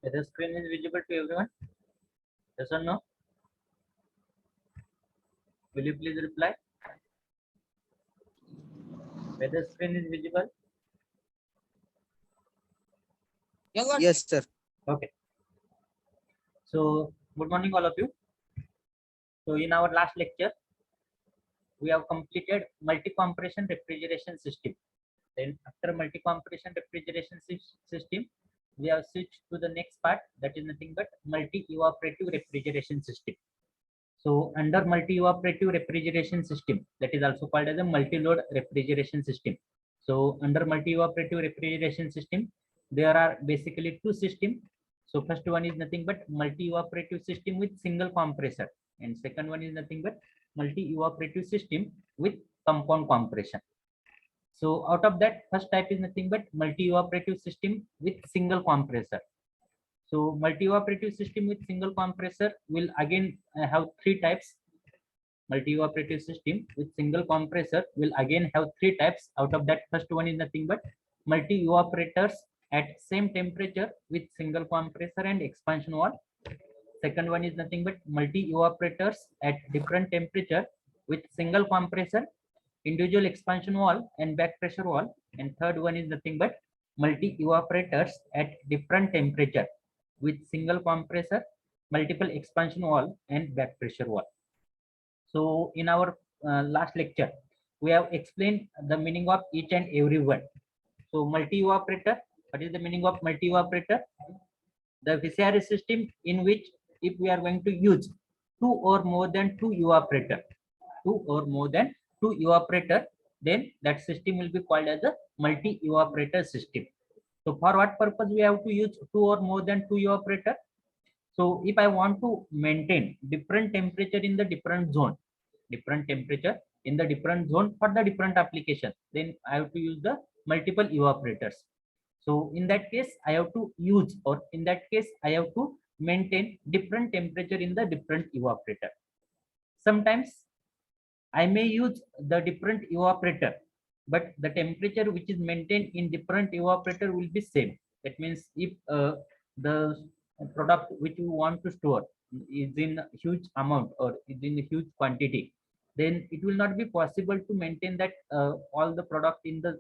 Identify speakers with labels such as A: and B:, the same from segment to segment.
A: Whether screen is visible to everyone? Yes or no? Will you please reply? Whether screen is visible?
B: Yes, sir.
A: Okay. So, good morning, all of you. So, in our last lecture, we have completed multi-compression refrigeration system. Then, after multi-compression refrigeration system, we have switched to the next part, that is nothing but multi-evaporative refrigeration system. So, under multi-evaporative refrigeration system, that is also called as a multi-load refrigeration system. So, under multi-evaporative refrigeration system, there are basically two systems. So, first one is nothing but multi-evaporative system with single compressor, and second one is nothing but multi-evaporative system with compound compression. So, out of that, first type is nothing but multi-evaporative system with single compressor. So multi-evaporative system with single compressor will again have three types. Multi-evaporative system with single compressor will again have three types. Out of that, first one is nothing but multi-evaporators at same temperature with single compressor and expansion wall. Second one is nothing but multi-evaporators at different temperature with single compressor, individual expansion wall and back pressure wall. And third one is nothing but multi-evaporators at different temperature with single compressor, multiple expansion wall and back pressure wall. So in our last lecture, we have explained the meaning of each and every one. So multi-evaporator, what is the meaning of multi-evaporator? The VCRA system in which if we are going to use two or more than two evaporator, then that system will be called as a multi-evaporator system. So for what purpose we have to use two or more than two evaporator? So if I want to maintain different temperature in the different zone, different temperature in the different zone for the different application, then I have to use the multiple evaporators. So in that case, I have to use, or in that case, I have to maintain different temperature in the different evaporator. Sometimes I may use the different evaporator, but the temperature which is maintained in different evaporator will be same. That means if the product which you want to store is in huge amount or is in a huge quantity, then it will not be possible to maintain that all the product in the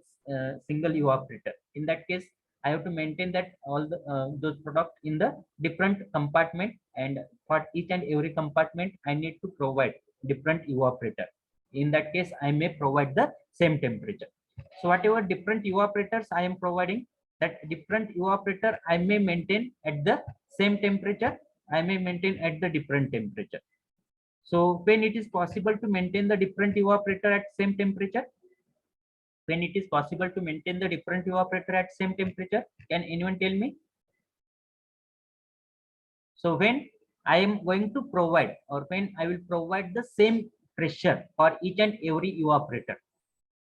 A: single evaporator. In that case, I have to maintain that all the those product in the different compartment, and for each and every compartment, I need to provide different evaporator. In that case, I may provide the same temperature. So whatever different evaporators I am providing, that different evaporator I may maintain at the same temperature, I may maintain at the different temperature. So when it is possible to maintain the different evaporator at same temperature, when it is possible to maintain the different evaporator at same temperature, can anyone tell me? So when I am going to provide, or when I will provide the same pressure for each and every evaporator,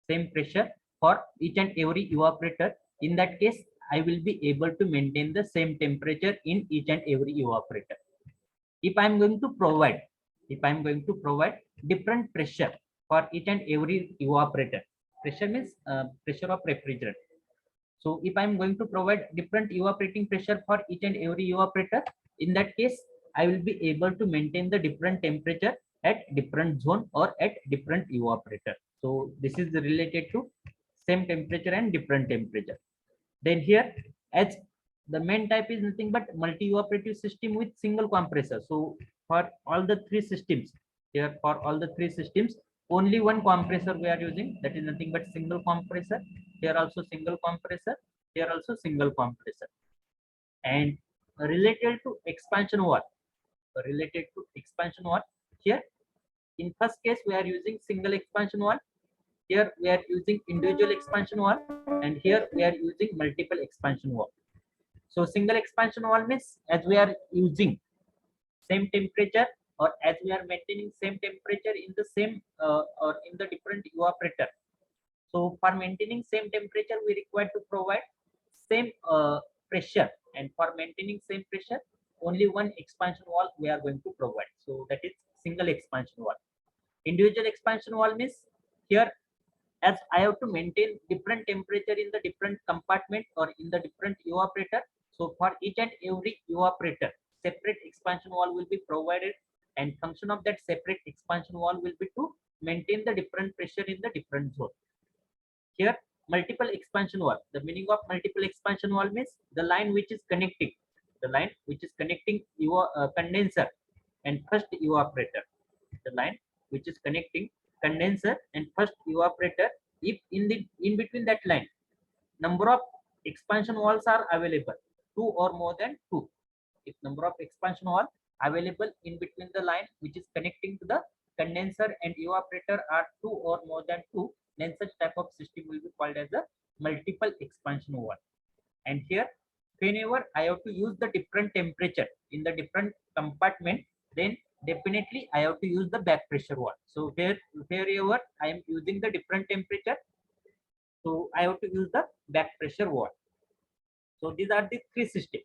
A: same pressure for each and every evaporator, in that case, I will be able to maintain the same temperature in each and every evaporator. If I'm going to provide, different pressure for each and every evaporator, pressure means pressure of refrigerant. So if I'm going to provide different evaporating pressure for each and every evaporator, in that case, I will be able to maintain the different temperature at different zone or at different evaporator. So this is related to same temperature and different temperature. Then here, as the main type is nothing but multi-evaporative system with single compressor. So for all the three systems, here for all the three systems, only one compressor we are using, that is nothing but single compressor. Here also single compressor, here also single compressor. And related to expansion wall, here in first case we are using single expansion wall, here we are using individual expansion wall, and here we are using multiple expansion wall. So single expansion wall means as we are using same temperature, or as we are maintaining same temperature in the same or in the different evaporator. So for maintaining same temperature, we require to provide same pressure, and for maintaining same pressure, only one expansion wall we are going to provide. So that is single expansion wall. Individual expansion wall means here, as I have to maintain different temperature in the different compartment or in the different evaporator, So for each and every evaporator, separate expansion wall will be provided, and function of that separate expansion wall will be to maintain the different pressure in the different zone. Here, multiple expansion wall. The meaning of multiple expansion wall means the line which is connecting, your condenser and first evaporator. The line which is connecting condenser and first evaporator. If in between that line, number of expansion walls are available, two or more than two. If number of expansion wall available in between the line which is connecting to the condenser and evaporator are two or more than two, then such type of system will be called as a multiple expansion wall. And here, whenever I have to use the different temperature in the different compartment, then definitely I have to use the back pressure wall. So wherever I am using the different temperature, so I have to use the back pressure wall. So these are the three systems.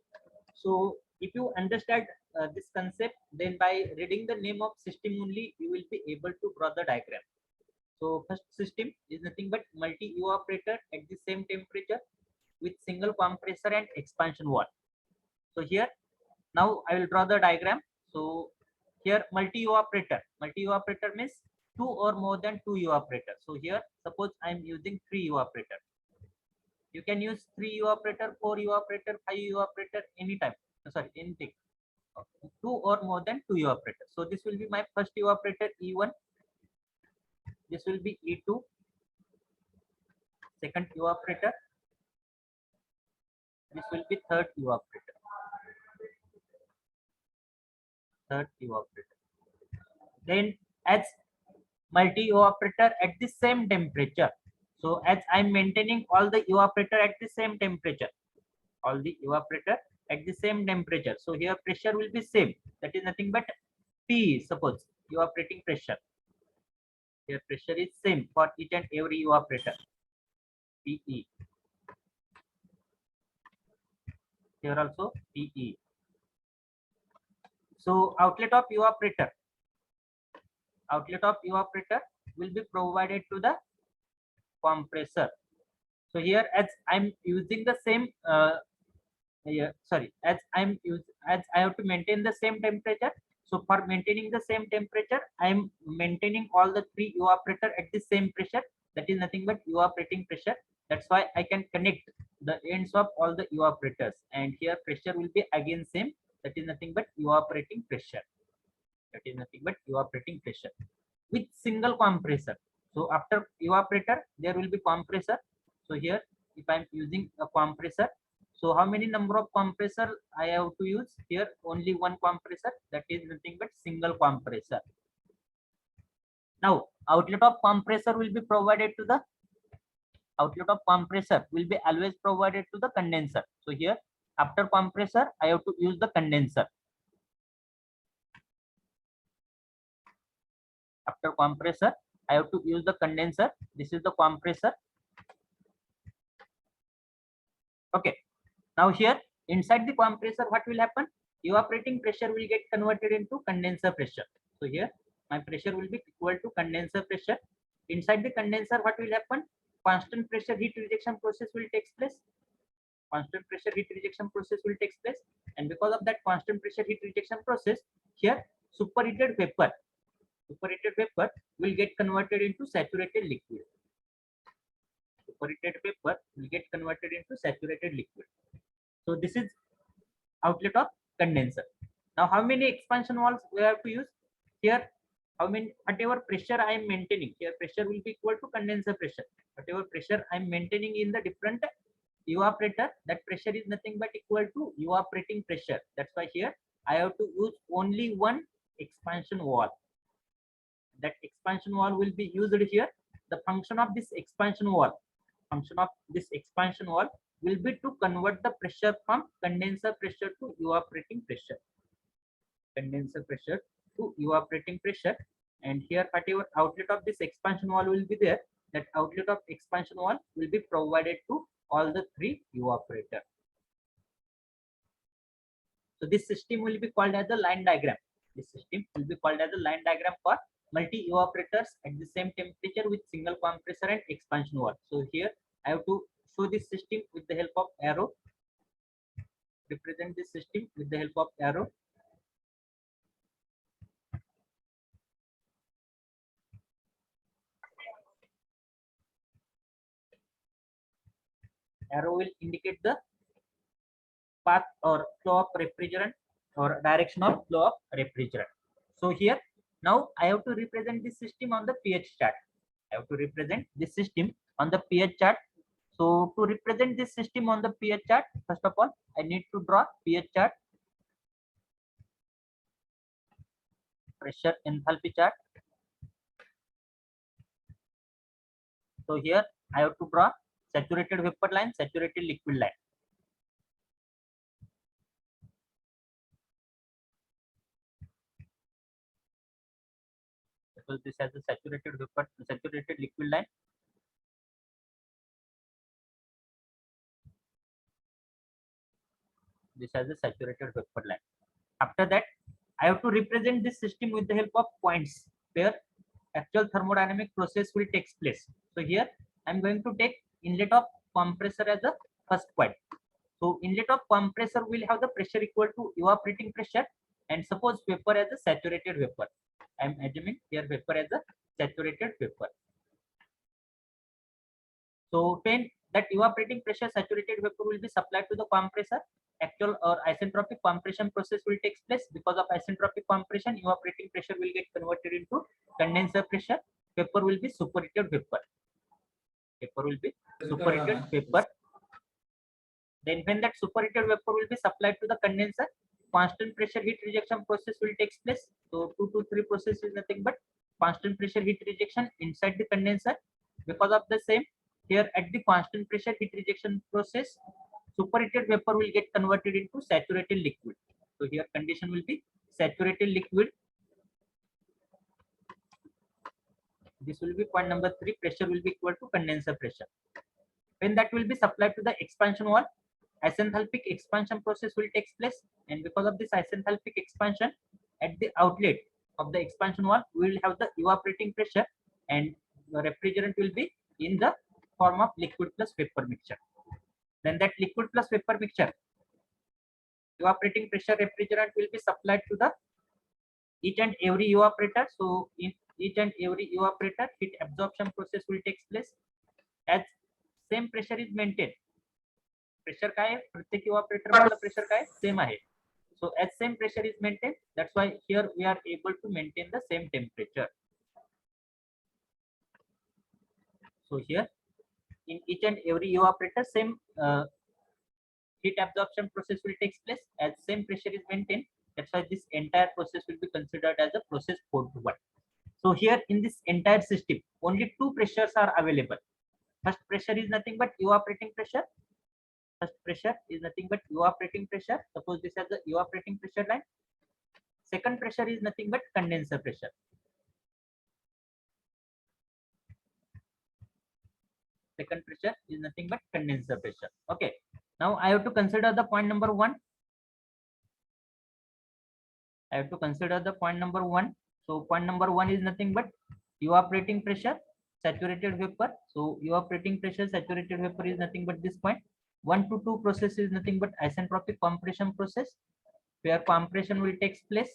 A: So if you understand this concept, then by reading the name of system only, you will be able to draw the diagram. So first system is nothing but multi-evaporator at the same temperature with single compressor and expansion wall. So here, now I will draw the diagram. So here multi-evaporator means two or more than two evaporators. So here, suppose I am using three evaporator. You can use 3 evaporator, 4 evaporator, 5 evaporator anytime. Sorry, anything. 2 or more than 2 evaporator. So this will be my first evaporator E1. This will be E2. Second evaporator. This will be third evaporator. Then as multi evaporator at the same temperature. So as I'm maintaining all the evaporator at the same temperature, all the evaporator at the same temperature. So here pressure will be same. That is nothing but P, suppose evaporating pressure. Here pressure is same for each and every evaporator. PE. Here also PE. So outlet of evaporator will be provided to the compressor. So here as I'm using the same as I have to maintain the same temperature. So for maintaining the same temperature, I am maintaining all the three evaporator at the same pressure. That is nothing but evaporating pressure. That's why I can connect the ends of all the evaporators. And here pressure will be again same. That is nothing but evaporating pressure. With single compressor. So after evaporator, there will be compressor. So here, if I'm using a compressor, so how many number of compressor I have to use? Here only one compressor, that is nothing but single compressor. Now outlet of compressor will be provided to the always provided to the condenser. So here after compressor I have to use the condenser. After compressor I have to use the condenser. This is the compressor. Okay. Now here inside the compressor, what will happen? Evaporating pressure will get converted into condenser pressure. So here my pressure will be equal to condenser pressure. Inside the condenser, what will happen? Constant pressure heat rejection process will take place. And because of that constant pressure heat rejection process, here superheated vapor will get converted into saturated liquid. So this is outlet of condenser. Now how many expansion walls we have to use? Here whatever pressure I am maintaining, here pressure will be equal to condenser pressure. Whatever pressure I am maintaining in the different evaporator, that pressure is nothing but equal to evaporating pressure. That's why here I have to use only one expansion wall. That expansion wall will be used here. The function of this expansion wall will be to convert the pressure from condenser pressure to evaporating pressure. And here whatever outlet of this expansion wall will be there, that outlet of expansion wall will be provided to all the three evaporators. So this system will be called as the line diagram. For multi evaporators at the same temperature with single compressor and expansion wall. So here I have to show this system with the help of arrow. represent this system with the help of arrow. Arrow will indicate the path or flow of refrigerant or direction of flow of refrigerant. So here now I have to represent this system on the pH chart. I have to represent this system on the pH chart. So to represent this system on the pH chart, first of all, I need to draw pH chart, pressure enthalpy chart. So here I have to draw saturated vapor line, saturated liquid line. Because this has a saturated vapor, saturated liquid line. This has a saturated vapor line. After that, I have to represent this system with the help of points where actual thermodynamic process will take place. So here I'm going to take inlet of compressor as the first point. So inlet of compressor will have the pressure equal to evaporating pressure, and suppose vapor as a saturated vapor. I'm assuming here vapor as a saturated vapor. So when that evaporating pressure saturated vapor will be supplied to the compressor, actual or isentropic compression process will take place. Because of isentropic compression, evaporating pressure will get converted into condenser pressure. Vapor will be superheated vapor. Vapor will be superheated vapor. Then when that superheated vapor will be supplied to the condenser, constant pressure heat rejection process will take place. So 2 to 3 process is nothing but constant pressure heat rejection inside the condenser. Because of the same, here at the constant pressure heat rejection process, superheated vapor will get converted into saturated liquid. So here condition will be saturated liquid. This will be point number 3. Pressure will be equal to condenser pressure. When that will be supplied to the expansion wall, isenthalpic expansion process will take place, and because of this isenthalpic expansion, at the outlet of the expansion wall, we will have the evaporating pressure, and the refrigerant will be in the form of liquid plus vapor mixture. Then that liquid plus vapor mixture, evaporating pressure refrigerant will be supplied to the each and every evaporator. So in each and every evaporator, heat absorption process will take place as same pressure is maintained. Pressure काय आहे प्रत्येक इव्हॅपोरेटर मधलं pressure काय same आहे so as same pressure is maintained, that's why here we are able to maintain the same temperature. So here in each and every evaporator same heat absorption process will take place as same pressure is maintained. That's why this entire process will be considered as a process 4 to 1. So here in this entire system only two pressures are available. First pressure is nothing but evaporating pressure. First pressure is nothing but evaporating pressure. Suppose this is the evaporating pressure line. Second pressure is nothing but condenser pressure. Second pressure is nothing but condenser pressure. Okay. Now I have to consider the point number 1. I have to consider the point number 1. So point number 1 is nothing but evaporating pressure, saturated vapor. So evaporating pressure, saturated vapor is nothing but this point. 1 to 2 process is nothing but isentropic compression process, where compression will take place,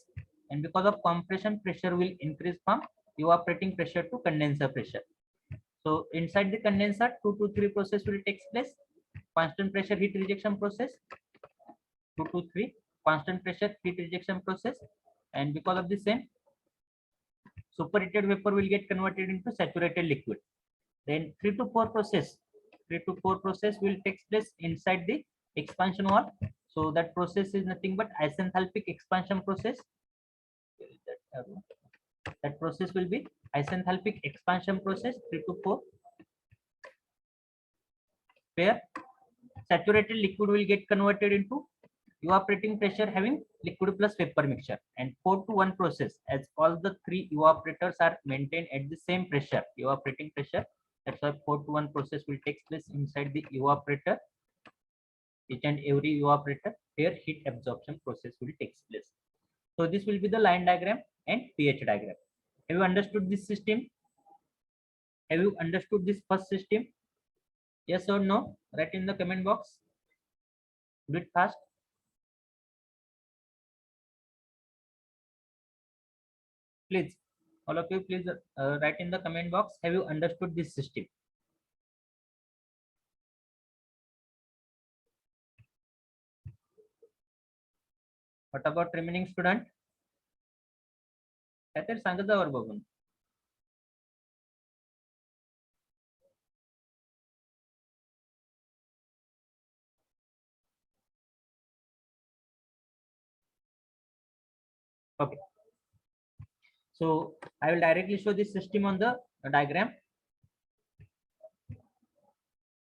A: and because of compression, pressure will increase from evaporating pressure to condenser pressure. So inside the condenser, 2 to 3 process will take place. Constant pressure heat rejection process, 2 to 3 constant pressure heat rejection process, and because of the same, superheated vapor will get converted into saturated liquid. Then 3 to 4 process will take place inside the expansion wall. So that process is nothing but isenthalpic expansion process. That process will be isenthalpic expansion process 3 to 4, where saturated liquid will get converted into evaporating pressure having liquid plus vapor mixture, and 4 to 1 process as all the three evaporators are maintained at the same pressure, evaporating pressure. That's why 4 to 1 process will take place inside the evaporator, each and every evaporator, where heat absorption process will take place. So this will be the line diagram and pH diagram. Have you understood this system? Have you understood this first system? Yes or no? Write in the comment box. Do it fast. Please, all of you, please write in the comment box, have you understood this system? What about remaining student? काहीतरी सांगत जा वर बघून. Okay. So I will directly show this system on the diagram.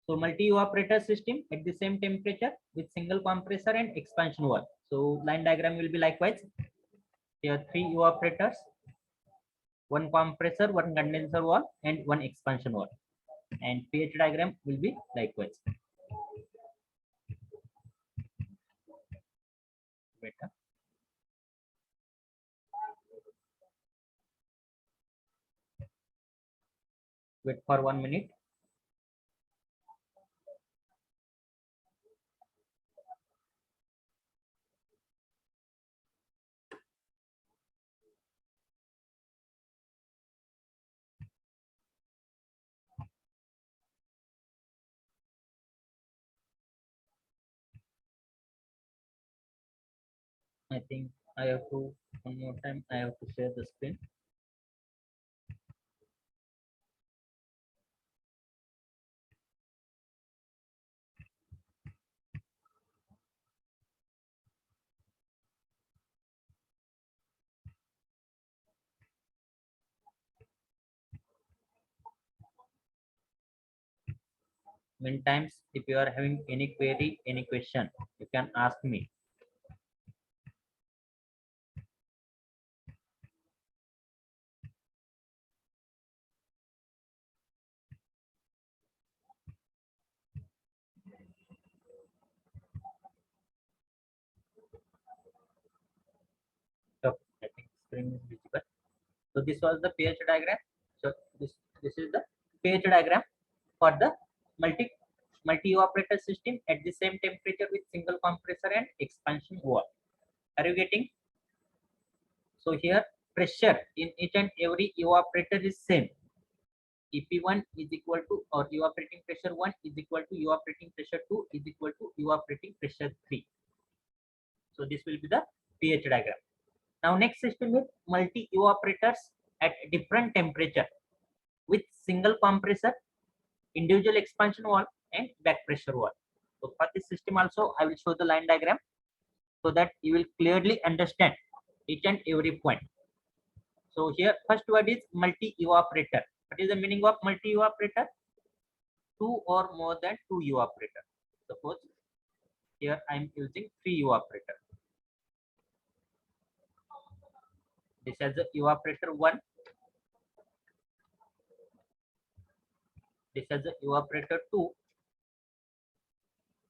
A: So multi-evaporator system at the same temperature with single compressor and expansion wall. So line diagram will be likewise. Here 3 evaporators, 1 compressor, 1 condenser wall, and 1 expansion wall. And pH diagram will be likewise. Better. Wait for 1 minute. I think I have to, one more time, I have to share the screen. Many times, if you are having any query, any question, you can ask me. So I think screen is visible. So this was the pH diagram. So this is the pH diagram for the multi evaporator system at the same temperature with single compressor and expansion wall. Are you getting? So here pressure in each and every evaporator is same. EP1 is equal to, or evaporating pressure 1 is equal to evaporating pressure 2 is equal to evaporating pressure 3. So this will be the pH diagram. Now next system is multi evaporators at different temperature with single compressor, individual expansion wall, and back pressure wall. So for this system also I will show the line diagram so that you will clearly understand each and every point. So here first word is multi evaporator. What is the meaning of multi evaporator? 2 or more than 2 evaporator. Suppose here I am using 3 evaporator. This has the evaporator 1. This has the evaporator 2.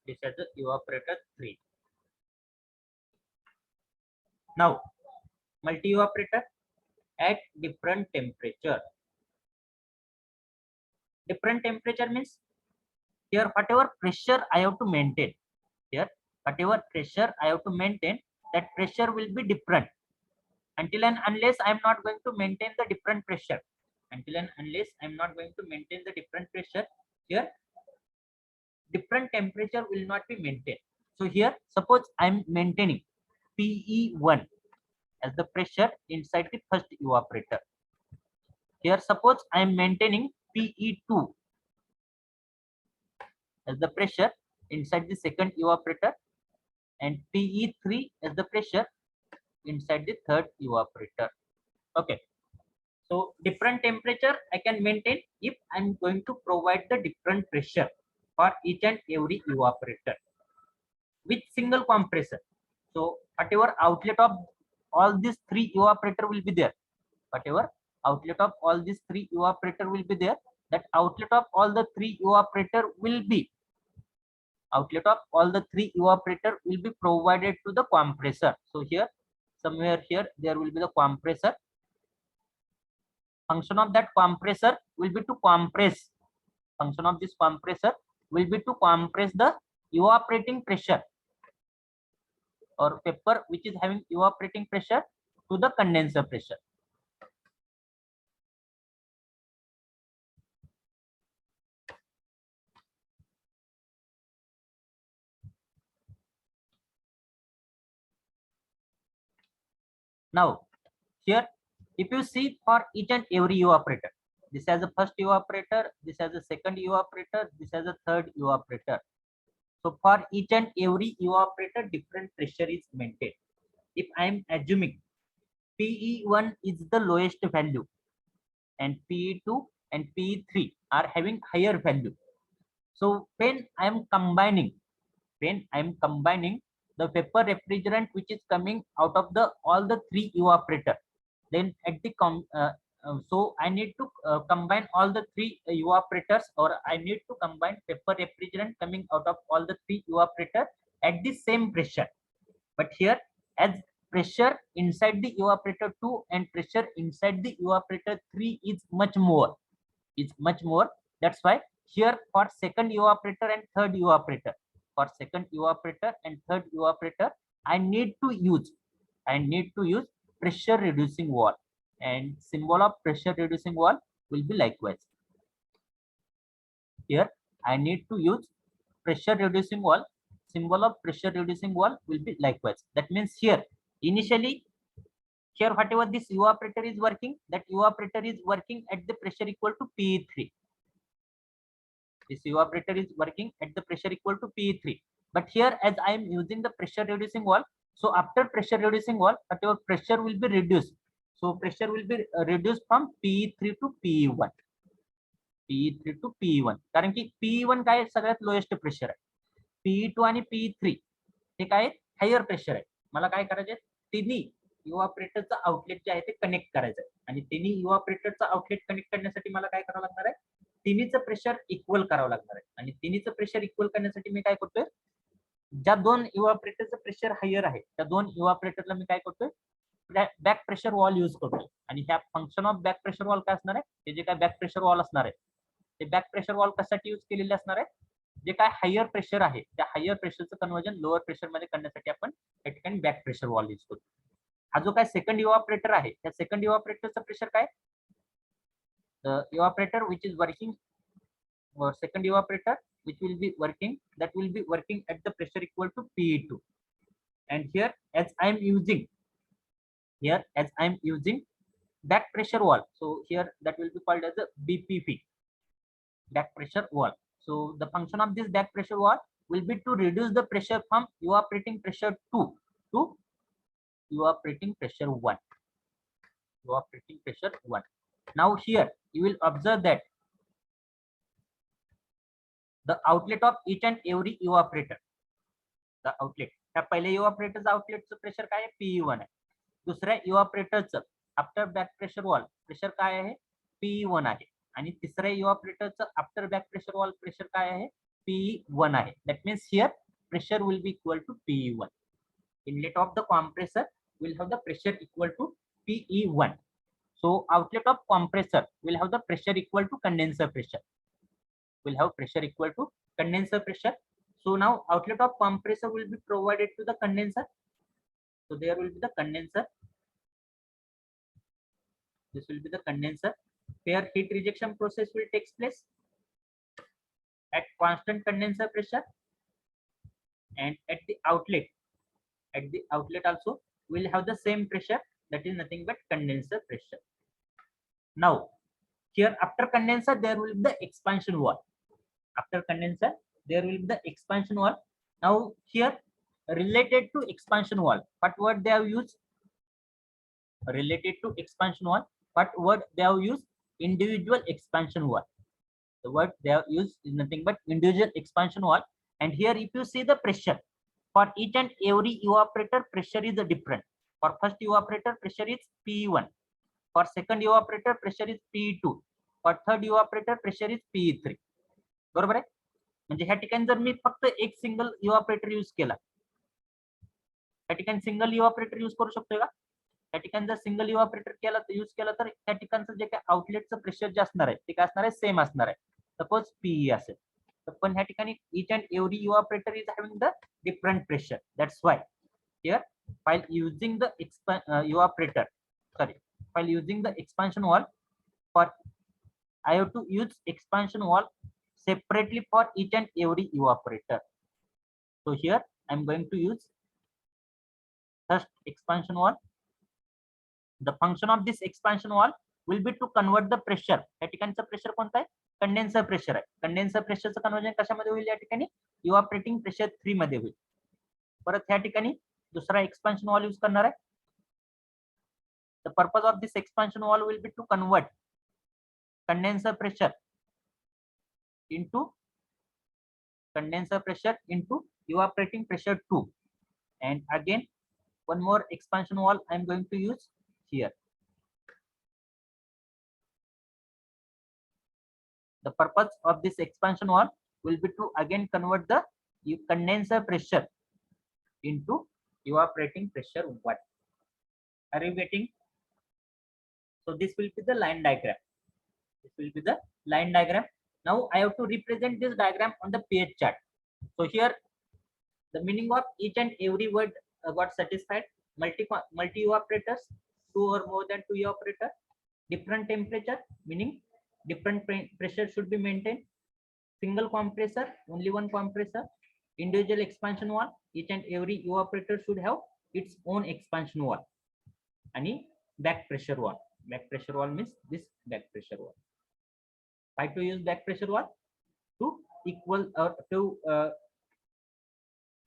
A: This has the evaporator 3. Now multi evaporator at different temperature. Different temperature means here whatever pressure I have to maintain. Here whatever pressure I have to maintain, that pressure will be different. Until and unless I am not going to maintain the different pressure. Until and unless I am not going to maintain the different pressure, here different temperature will not be maintained. So here suppose I am maintaining PE1 as the pressure inside the first evaporator. Here suppose I am maintaining PE2 as the pressure inside the second evaporator and PE3 as the pressure inside the third evaporator. Okay. So different temperature I can maintain if I'm going to provide the different pressure for each and every evaporator with single compressor. So whatever outlet of all these 3 evaporator will be there. Whatever outlet of all these 3 evaporator will be there. That outlet of all the 3 evaporator will be provided to the compressor. So here somewhere here there will be the compressor. Function of that compressor will be to compress. Function of this compressor will be to compress the evaporating pressure or paper which is having evaporating pressure to the condenser pressure. Now here, if you see for each and every evaporator, this has a first evaporator, this has a second evaporator, this has a third evaporator. So for each and every evaporator, different pressure is maintained. If I am assuming PE1 is the lowest value and PE2 and PE3 are having higher value. So when I am combining the vapor refrigerant which is coming out of the all the three evaporator, then at the so I need to combine all the three evaporators, or I need to combine vapor refrigerant coming out of all the three evaporator at the same pressure. But here, as pressure inside the evaporator 2 and pressure inside the evaporator 3 is much more, that's why here for second evaporator and third evaporator, I need to use pressure reducing wall, and symbol of pressure reducing wall will be likewise. Here I need to use pressure reducing wall, symbol of pressure reducing wall will be likewise. That means here initially, here whatever this evaporator is working, that evaporator is working at the pressure equal to PE3. This evaporator is working at the pressure equal to PE3. But here, as I am using the pressure reducing wall, so after pressure reducing wall, whatever pressure will be reduced. So pressure will be reduced from PE3 to PE1. PE3 to PE1. कारण की PE1 काय सगळ्यात lowest pressure आहे. PE2 आणि PE3 हे काय higher pressure आहे. मला काय करायचे, तिन्ही इव्हापरेटरचं आउटलेट जे आहे ते कनेक्ट करायचं आहे, आणि तिन्ही इव्हापरेटरचं आउटलेट कनेक्ट करण्यासाठी मला काय करावं लागणार आहे, तिन्हीचं प्रेशर इक्वल करावं लागणार आहे. आणि तिन्हीचं प्रेशर इक्वल करण्यासाठी मी काय करतोय, ज्या दोन इव्हापरेटरचं प्रेशर हायर आहे त्या दोन इव्हापरेटरला मी काय करतोय, बॅक प्रेशर वॉल यूज करतोय. आणि ह्या function of back pressure wall काय असणार आहे, हे जे काय बॅक प्रेशर वॉल असणार आहे ते बॅक प्रेशर वॉल कशासाठी यूज केलेले असणार आहे, जे काय हायर प्रेशर आहे त्या हायर प्रेशरचं कन्वर्जन लोअर प्रेशर मध्ये करण्यासाठी आपण या ठिकाणी बॅक प्रेशर वॉल यूज करतो. हा जो काय सेकंड इव्हापरेटर आहे त्या सेकंड इव्हापरेटरचं प्रेशर काय, evaporator which is working, second evaporator which will be working at the pressure equal to PE2. And here as I am using back pressure wall, so here that will be called as a BPP, back pressure wall. So the function of this back pressure wall will be to reduce the pressure from evaporating pressure 2 to evaporating pressure 1. Now here you will observe that the outlet of each and every evaporator, the outlet, त्या पहिल्या evaporatorचं आउटलेटचं pressure काय आहे, PE1 आहे. दुसऱ्या evaporatorचं after back pressure wall pressure काय आहे, PE1 आहे. आणि तिसऱ्या evaporatorचं after back pressure wall pressure काय आहे, PE1 आहे. That means here pressure will be equal to PE1. Inlet of the compressor will have the pressure equal to PE1. So outlet of compressor will have the pressure equal to condenser pressure. So now outlet of compressor will be provided to the condenser. So there will be the condenser. This will be the condenser where heat rejection process will take place at constant condenser pressure, and at the outlet also will have the same pressure, that is nothing but condenser pressure. Now here after condenser there will be the expansion wall. Now here related to expansion wall, what word they have used, individual expansion wall. The word they have used is nothing but individual expansion wall. And here if you see the pressure for each and every evaporator, pressure is different. For first evaporator pressure is PE1, for second evaporator pressure is PE2, for third evaporator pressure is PE3. बरोबर आहे. म्हणजे ह्या ठिकाणी जर मी फक्त एक single इव्हापरेटर use केला, त्या ठिकाणी सिंगल इव्हापरेटर यूज करू शकतोय का, त्या ठिकाणी जर सिंगल इव्हापरेटर यूज केला तर त्या ठिकाणचं जे काय आउटलेटचं प्रेशर जे असणार आहे ते काय असणार आहे, सेम असणार आहे. सपोज PE असेल तर पण ह्या ठिकाणी each and every evaporator is having the different pressure. That's why here while using the expansion wall, for I have to use expansion wall separately for each and every evaporator. So here I am going to use first expansion wall The function of this expansion wall will be to convert the pressure. या ठिकाणचं pressure कोणतं आहे? Condenser pressure आहे. Condenser प्रेशरचं conversion कशामध्ये होईल? या ठिकाणी इव्हॅपोरेटिंग pressure 3 मध्ये होईल. परत ह्या ठिकाणी दुसरा एक्सपान्शन वॉल यूज करणार आहे. The purpose of this expansion wall will be to convert condenser pressure into evaporating pressure 2. And again, one more expansion wall I am going to use here. The purpose of this expansion wall will be to again convert the condenser pressure into evaporating pressure 1. Are you getting? So this will be the line diagram. This will be the line diagram. Now I have to represent this diagram on the page chart. So here the meaning of each and every word got satisfied. Multi evaporators, 2 or more than 2 evaporator. Different temperature, meaning different pressure should be maintained. Single compressor, only one compressor. Individual expansion wall, each and every evaporator should have its own expansion wall. And back pressure wall. Back pressure wall means this back pressure wall. Why to use back pressure wall? To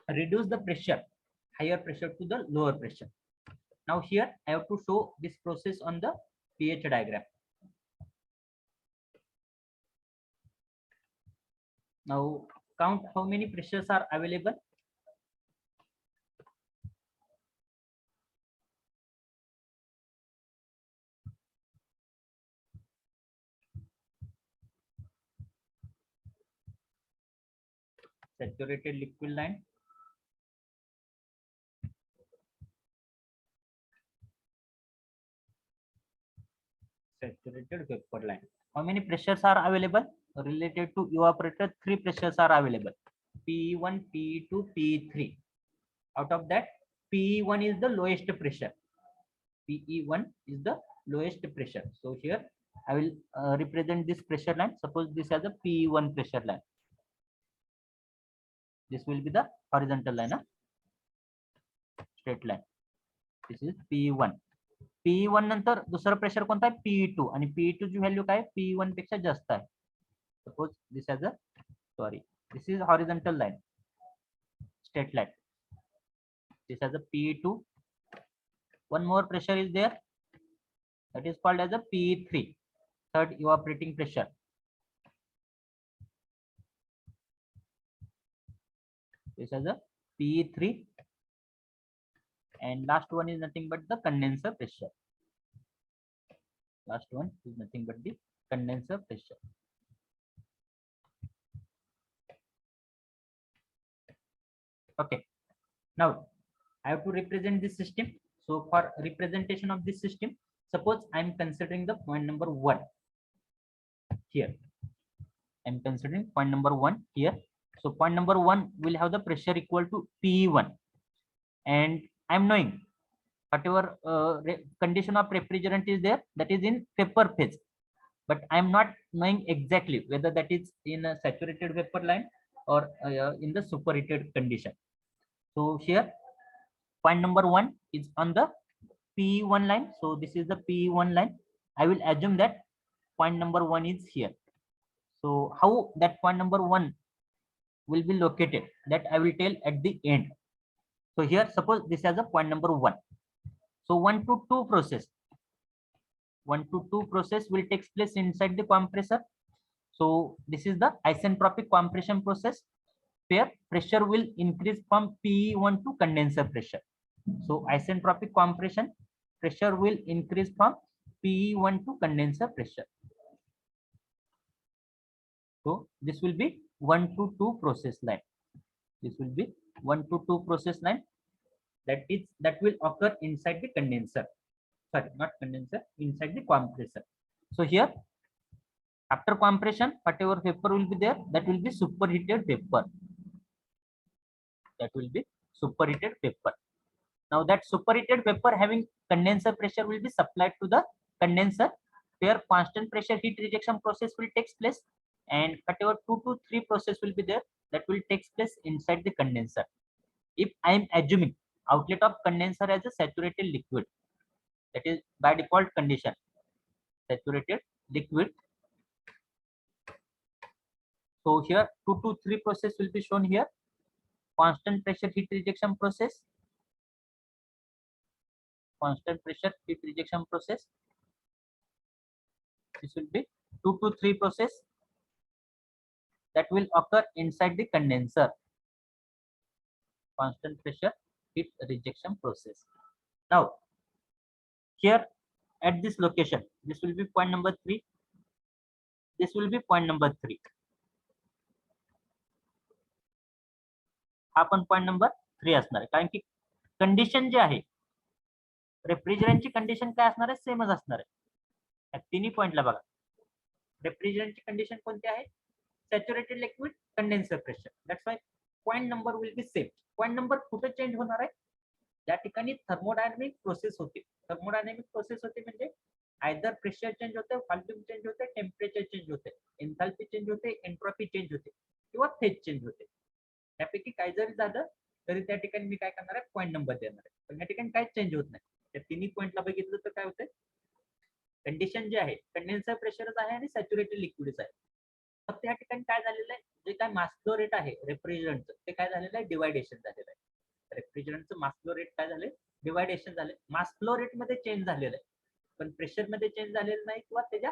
A: reduce the pressure, higher pressure to the lower pressure. Now here I have to show this process on the pH diagram. Now count how many pressures are available. Saturated liquid line, saturated vapor line. How many pressures are available? Related to evaporator, 3 pressures are available. P1, P2, P3. Out of that, P1 is the lowest pressure. PE1 is the lowest pressure. So here I will represent this pressure line. Suppose this as a P1 pressure line. This will be the horizontal line, straight line. This is P1. P1 नंतर दुसरा pressure कोणता आहे? P2 आणि P2 ची value काय? P1 पेक्षा जास्त आहे. Suppose this as a this is horizontal line, straight line. This as a P2. One more pressure is there, that is called as a P3, third evaporating pressure. This as a P3, and last one is nothing but the condenser pressure. Last one is nothing but the condenser pressure. Okay, now I have to represent this system. So for representation of this system, suppose I am considering the point number 1 here. I am considering point number 1 here. So point number 1 will have the pressure equal to P1, and I am knowing whatever condition of refrigerant is there, that is in vapor phase, but I am not knowing exactly whether that is in a saturated vapor line or in the superheated condition. So here point number 1 is on the P1 line. So this is the P1 line. I will assume that point number 1 is here. So how that point number 1 will be located, that I will tell at the end. So here suppose this as a point number 1. So 1 to 2 process. 1 to 2 process will take place inside the compressor. So this is the isentropic compression process, where pressure will increase from P1 to condenser pressure. So isentropic compression, pressure will increase from P1 to condenser pressure. So this will be 1 to 2 process line. This will be 1 to 2 process line. That will occur inside the condenser. Sorry, not condenser, inside the compressor. So here, after compression, whatever vapor will be there, that will be superheated vapor. That will be superheated vapor. Now that superheated vapor having condenser pressure will be supplied to the condenser, where constant pressure heat rejection process will take place, and whatever 2 to 3 process will be there, that will take place inside the condenser. If I am assuming outlet of condenser as a saturated liquid, That is by default condition. Saturated liquid. So here 2 to 3 process will be shown here. Constant pressure heat rejection process. Constant pressure heat rejection process. This will be 2 to 3 process that will occur inside the condenser. Constant pressure heat rejection process. Now here at this location, this will be point number 3. This will be point number 3. हा पण point number 3 असणार आहे, कारण की condition जे आहे रेफ्रिजरंटची condition काय असणार आहे, सेमच असणार आहे. या तिन्ही पॉइंटला बघा, रेफ्रिजरंटची कंडिशन कोणती आहे, saturated liquid condenser pressure. That's why point number will be same. Point number कुठे चेंज होणार आहे, त्या ठिकाणी थर्मोडायनामिक प्रोसेस होते. थर्मोडायनामिक प्रोसेस होते म्हणजे आयदर प्रेशर चेंज होते, व्हॉल्यूम चेंज होते, टेम्परेचर चेंज होते, एन्थाल्पी चेंज होते, एन्ट्रॉपी चेंज होते किंवा फेज चेंज होते. त्यापैकी काय जरी झालं तरी त्या ठिकाणी मी काय करणार आहे, पॉईंट नंबर देणार आहे. पण या ठिकाणी काय चेंज होत नाही. त्या तिन्ही पॉईंटला बघितलं तर काय होतंय, कंडिशन जे आहे कंडेन्सर प्रेशरच आहे आणि सॅच्युरेटेड लिक्विडच आहे. फक्त या ठिकाणी काय झालेलं आहे, जे काय मास फ्लो रेट आहे रेफ्रिजरंटचं ते काय झालेलं आहे, डिवायडेशन झालेलं आहे. रेफ्रिजरंटचं मास फ्लो रेट काय झाले, डिवायडेशन झाले. मास फ्लो रेट मध्ये चेंज झालेलं आहे, पण प्रेशर मध्ये चेंज झालेलं नाही किंवा त्याच्या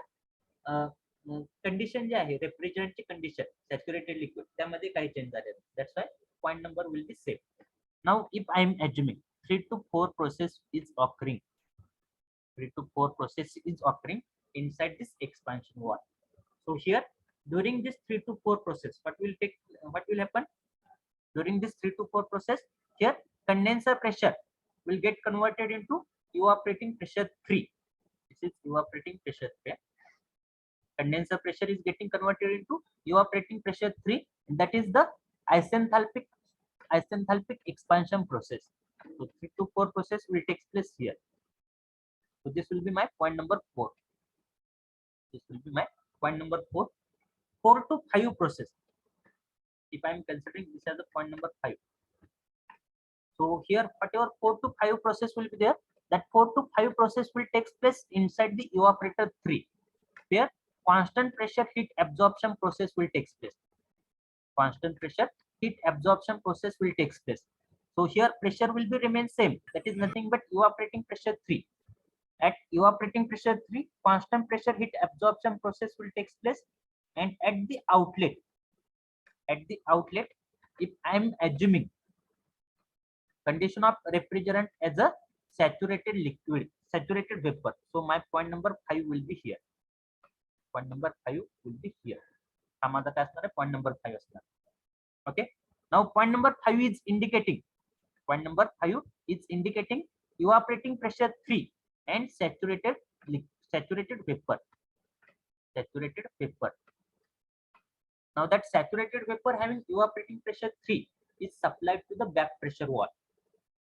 A: कंडिशन जे आहे रेफ्रिजरंटची कंडिशन सॅच्युरेटेड लिक्विड त्यामध्ये काही चेंज झालेलं. That's why point number will be same. Now if I am assuming 3 to 4 process is occurring, 3 to 4 process is occurring inside this expansion wall. So here during this 3 to 4 process, what will happen during this 3 to 4 process, here condenser pressure will get converted into evaporating pressure 3. This is evaporating pressure 3. Condenser pressure is getting converted into evaporating pressure 3, and that is the isenthalpic expansion process. So 3 to 4 process will take place here. So this will be my point number 4. This will be my point number 4. 4 to 5 process. If I am considering this as the point number 5. So here whatever 4 to 5 process will be there, that 4 to 5 process will take place inside the evaporator 3. Where constant pressure heat absorption process will take place. Constant pressure heat absorption process will take place. So here pressure will be remain same. That is nothing but evaporating pressure 3. At evaporating pressure 3, constant pressure heat absorption process will take place. And at the outlet, if I am assuming condition of refrigerant as a saturated liquid, saturated vapor. So my point number 5 will be here. Point number 5 will be here. हा माझा काय असणार आहे, point number 5 असणार. Okay. Now point number 5 is indicating. Point number 5 is indicating evaporating pressure 3 and saturated vapor. Saturated vapor. Now that saturated vapor having evaporating pressure 3 is supplied to the back pressure wall.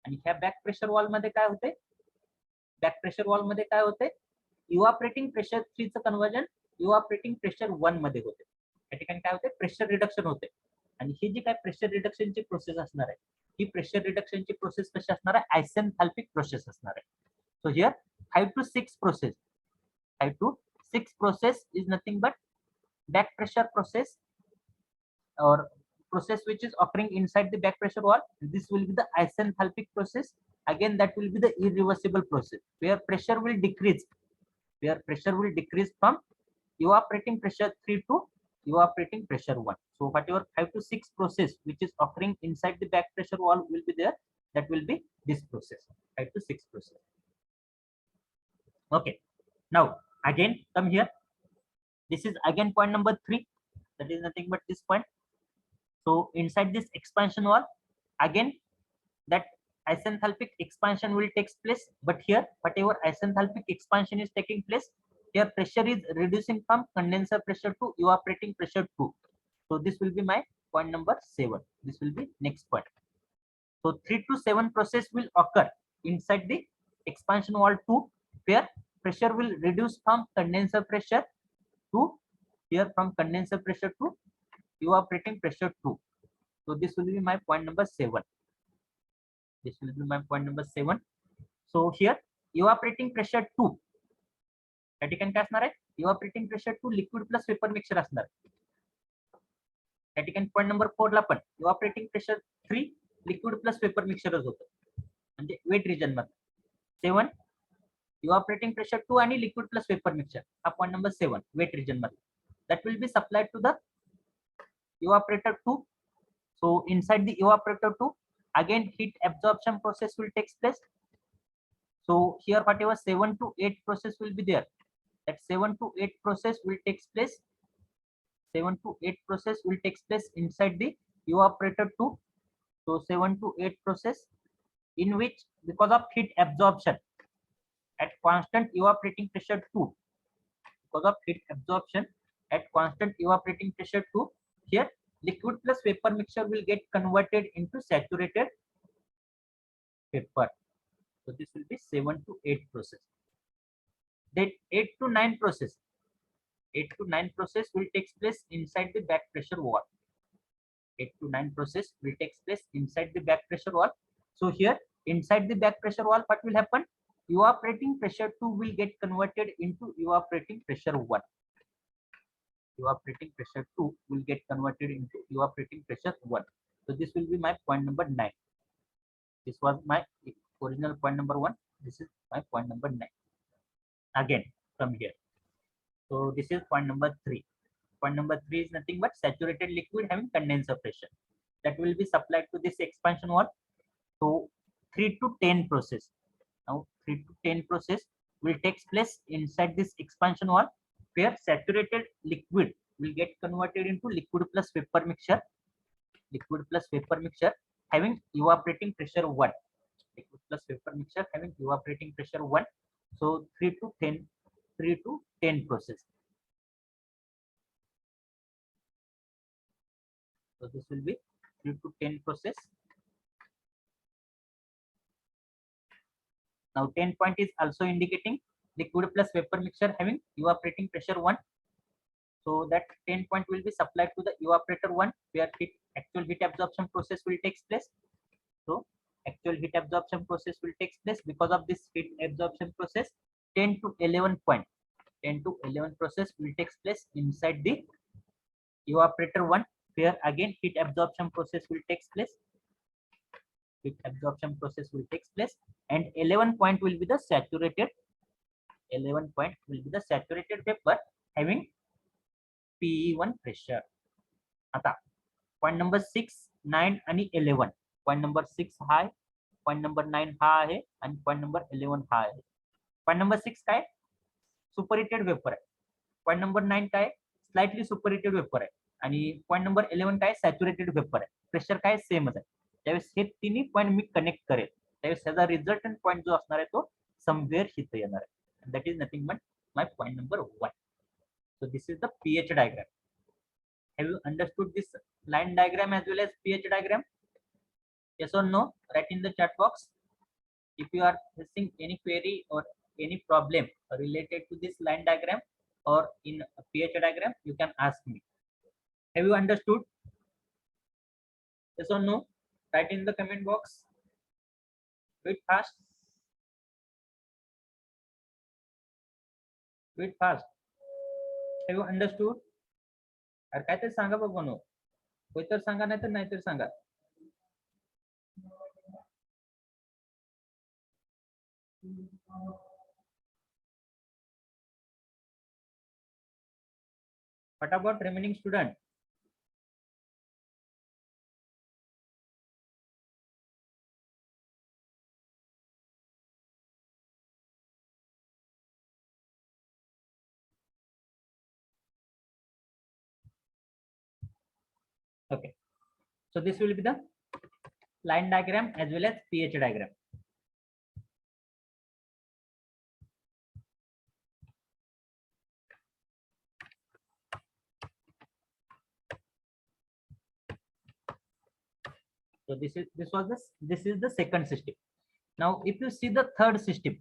A: आणि ह्या back pressure wall मध्ये काय होते, back pressure wall मध्ये काय होते, इव्हापरेटिंग pressure 3 चं conversion इव्हापरेटिंग pressure 1 मध्ये होते. या ठिकाणी काय होते, प्रेशर रिडक्शन होते. आणि ही जी काय प्रेशर रिडक्शनची प्रोसेस असणार आहे, ही प्रेशर रिडक्शनची प्रोसेस कशी असणार आहे, आयसेंथाल्पिक प्रोसेस असणार आहे. So here 5 to 6 process, 5 to 6 process is nothing but back pressure process or process which is occurring inside the back pressure wall. This will be the isenthalpic process. Again, that will be the irreversible process where pressure will decrease. From evaporating pressure 3 to evaporating pressure 1. So whatever 5 to 6 process which is occurring inside the back pressure wall will be there. That will be this process, 5 to 6 process. Okay. Now again come here. This is again point number 3. That is nothing but this point. So inside this expansion wall, again that isenthalpic expansion will take place. But here whatever isenthalpic expansion is taking place, here pressure is reducing from condenser pressure to evaporating pressure 2. So this will be my point number 7. This will be next point. So 3 to 7 process will occur inside the expansion wall 2, where pressure will reduce from condenser pressure to here, from condenser pressure to evaporating pressure 2. So this will be my point number 7. This will be my point number 7. So here evaporating pressure 2 त्या ठिकाणी काय असणार आहे evaporating pressure 2 liquid plus vapour mixture असणार त्या ठिकाणी point number 4 ला पण evaporating pressure 3 liquid plus vapour मिक्सचरच होतं म्हणजे वेट रिजन मध्ये 7 इव्हापोरेटिंग प्रेशर 2 आणि लिक्विड प्लस वेपर मिक्सचर हा पॉईंट नंबर 7 वेट रिजन मध्ये that will be supplied to the evaporator 2. So inside the evaporator 2 again heat absorption process will take place. So here whatever 7 to 8 process will be there, that 7 to 8 process will take place. 7 to 8 process will take place inside the evaporator 2. So 7 to 8 process in which because of heat absorption at constant evaporating pressure 2, because of heat absorption at constant evaporating pressure 2, here liquid plus vapor mixture will get converted into saturated vapor. So this will be 7 to 8 process. Then 8 to 9 process. 8 to 9 process will take place inside the back pressure wall. 8 to 9 process will take place inside the back pressure wall. So here inside the back pressure wall, what will happen? Evaporating pressure 2 will get converted into evaporating pressure 1. Evaporating pressure 2 will get converted into evaporating pressure 1. So this will be my point number 9. This was my original point number 1. This is my point number 9. Again from here. So this is point number 3. Point number 3 is nothing but saturated liquid having condenser pressure that will be supplied to this expansion wall. So 3 to 10 process. Now 3 to 10 process will take place inside this expansion wall, where saturated liquid will get converted into liquid plus vapor mixture. Liquid plus vapor mixture having evaporating pressure 1. Liquid plus vapor mixture having evaporating pressure 1. So 3 to 10 process. So this will be 3 to 10 process. Now 10 point is also indicating liquid plus vapor mixture having evaporating pressure 1. So that 10 point will be supplied to the evaporator 1, where actual heat absorption process will take place. So actual heat absorption process will take place. Because of this heat absorption process, 10 to 11 point, 10 to 11 process will take place inside the evaporator 1, where again heat absorption process will take place. Heat absorption process will take place, and 11 point will be the saturated. 11 point will be the saturated vapor having PE1 pressure. आता point number 6, 9 आणि 11. Point number 6 हा आहे, point number 9 हा आहे आणि point number 11 हा आहे. Point number 6 काय सुपरहीटेड वेपर आहे. पॉइंट नंबर 9 काय स्लाइटली सुपरहीटेड वेपर आहे आणि पॉइंट नंबर 11 काय सॅच्युरेटेड वेपर आहे. प्रेशर काय सेमच आहे. त्यावेळेस हे तिन्ही पॉइंट मी कनेक्ट करेल, त्यावेळेस त्याचा रिझल्टंट पॉइंट जो असणार आहे तो समवेअर इथे येणार आहे. That is nothing but my point number 1. So this is the pH diagram. Have you understood this line diagram as well as pH diagram? Yes or no? Write in the chat box. If you are facing any query or any problem related to this line diagram or in a pH diagram, you can ask me. Have you understood? Yes or no? Write in the comment box. Do it fast. Do it fast. Have you understood? अरे काय तर सांगा बघू. कोई तर सांगा नाही तर सांगा. What about remaining student? Okay, so this will be the line diagram as well as pH diagram. So this is the second system. Now if you see the third system,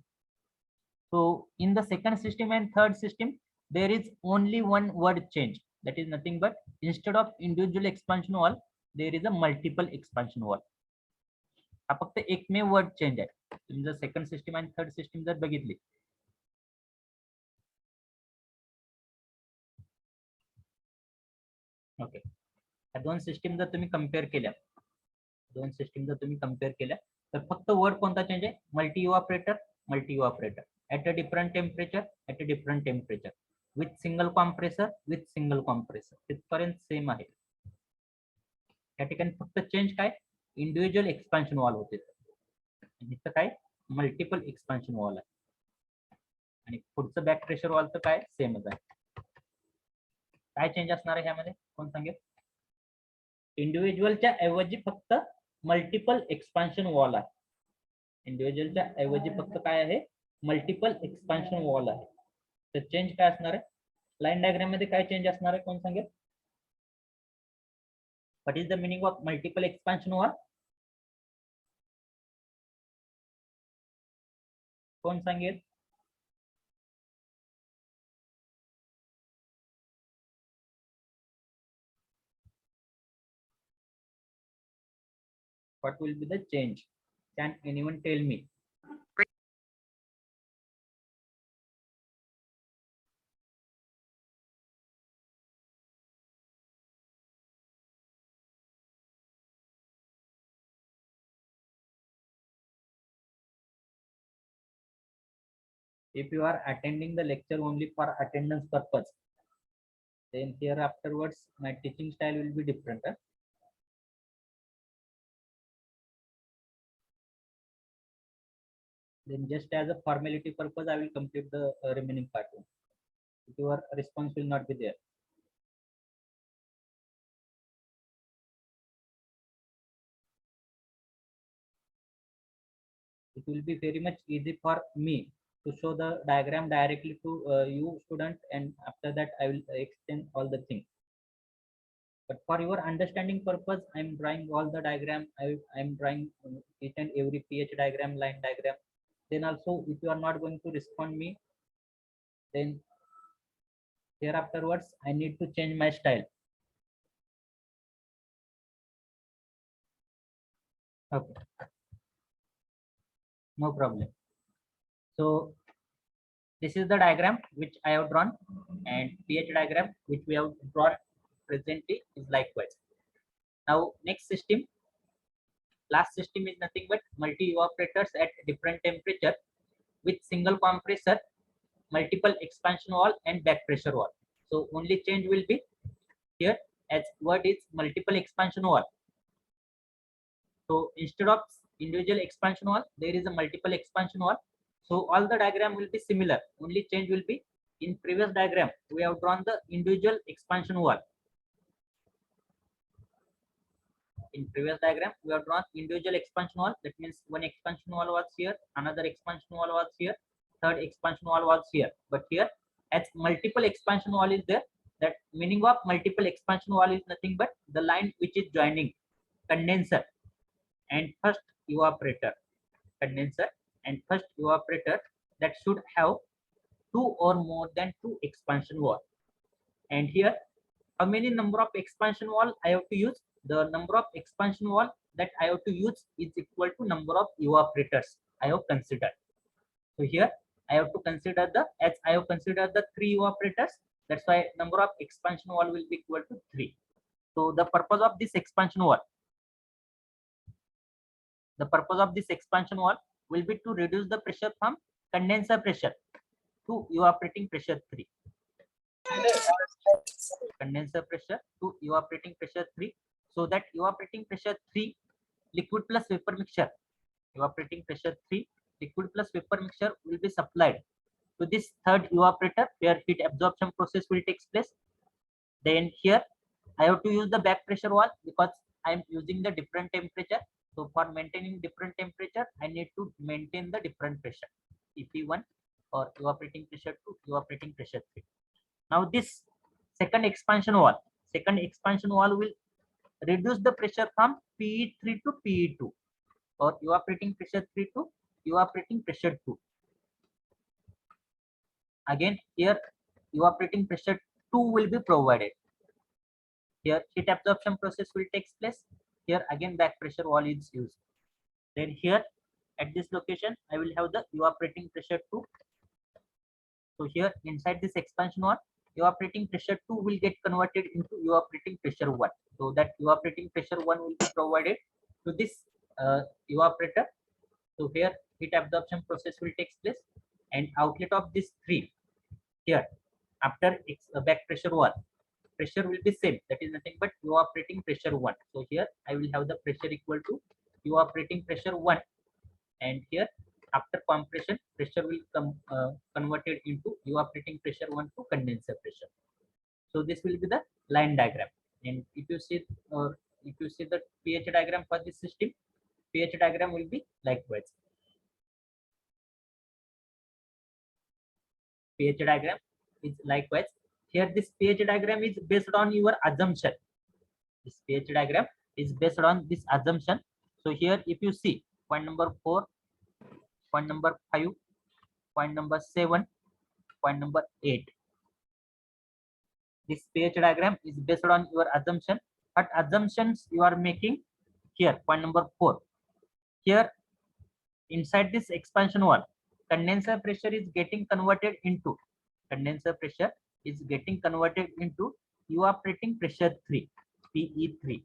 A: so in the second system and third system there is only one word change. That is nothing but instead of individual expansion wall there is a multiple expansion wall. हा फक्त एकमेव word change आहे. तुम्ही जर second system आणि third system जर बघितली, okay, या दोन सिस्टीम जर तुम्ही कम्पेअर केल्या, तर फक्त वर्ड कोणता चेंज आहे? Multi evaporator at a different temperature with single compressor तिथपर्यंत सेम आहे. या ठिकाणी फक्त चेंज काय? इंडिव्हिज्युअल एक्सपान्शन वॉल होते, इथं काय मल्टिपल एक्सपान्शन वॉल आहे. आणि पुढचं बॅक प्रेशर वॉल तर काय सेमच आहे. काय चेंज असणार आहे ह्यामध्ये कोण सांगेल? इंडिव्हिज्युअलच्या ऐवजी फक्त मल्टिपल एक्सपान्शन वॉल आहे. इंडिव्हिज्युअलच्या ऐवजी फक्त काय आहे? मल्टिपल एक्सपान्शन वॉल आहे. तर चेंज काय असणार आहे? लाईन डायग्राम मध्ये काय चेंज असणार आहे कोण सांगेल? What is the meaning of multiple expansion wall? कोण सांगेल? What will be the change? Can anyone tell me? If you are attending the lecture only for attendance purpose, then here afterwards my teaching style will be different. Then just as a formality purpose, I will complete the remaining part. Your response will not be there. It will be very much easy for me to show the diagram directly to you student, and after that I will explain all the things. But for your understanding purpose, I am drawing all the diagram. I am drawing each and every pH diagram, line diagram. Then also, if you are not going to respond me, then here afterwards I need to change my style. Okay, no problem. So this is the diagram which I have drawn, and pH diagram which we have drawn presently is likewise. Now next system, last system is nothing but multi evaporators at different temperature with single compressor, multiple expansion wall and back pressure wall. So only change will be here, as word is multiple expansion wall. So instead of individual expansion wall, there is a multiple expansion wall. So all the diagram will be similar. Only change will be, in previous diagram we have drawn the individual expansion wall. In previous diagram we have drawn individual expansion wall. That means one expansion wall was here, another expansion wall was here, third expansion wall was here. But here, as multiple expansion wall is there, that meaning of multiple expansion wall is nothing but the line which is joining condenser and first evaporator. Condenser and first evaporator, that should have two or more than two expansion wall. And here, how many number of expansion wall I have to use? The number of expansion wall that I have to use is equal to number of evaporators I have considered. So here I have to consider the, as I have considered the 3 evaporators, that's why number of expansion wall will be equal to 3. So the purpose of this expansion wall, will be to reduce the pressure from condenser pressure to evaporating pressure 3. Condenser pressure to evaporating pressure 3, so that evaporating pressure 3 liquid plus vapor mixture, evaporating pressure 3 liquid plus vapor mixture will be supplied to this third evaporator where heat absorption process will take place. Then here I have to use the back pressure wall because I am using the different temperature. So for maintaining different temperature, I need to maintain the different pressure, EP1 or evaporating pressure 2, evaporating pressure 3. Now this second expansion wall will reduce the pressure from PE3 to PE2 or evaporating pressure 3 to evaporating pressure 2. Again here evaporating pressure 2 will be provided. Here heat absorption process will take place. Here again back pressure wall is used. Then here At this location, I will have the evaporating pressure 2. So here inside this expansion 1, evaporating pressure 2 will get converted into evaporating pressure 1. So that evaporating pressure 1 will be provided to this evaporator. So here heat absorption process will take place, and outlet of this 3 here after back pressure 1, pressure will be same, that is nothing but evaporating pressure 1. So here I will have the pressure equal to evaporating pressure 1, and here after compression pressure will come converted into evaporating pressure 1 to condenser pressure. So this will be the line diagram, and if you see the pH diagram for this system, pH diagram will be likewise. pH diagram is likewise. Here this pH diagram is based on your assumption. This pH diagram is based on this assumption. So here if you see point number 4, point number 5, point number 7, point number 8, this pH diagram is based on your assumption. What assumptions you are making? Here point number 4, here inside this expansion wall, condenser pressure is getting converted into evaporating pressure 3, PE3.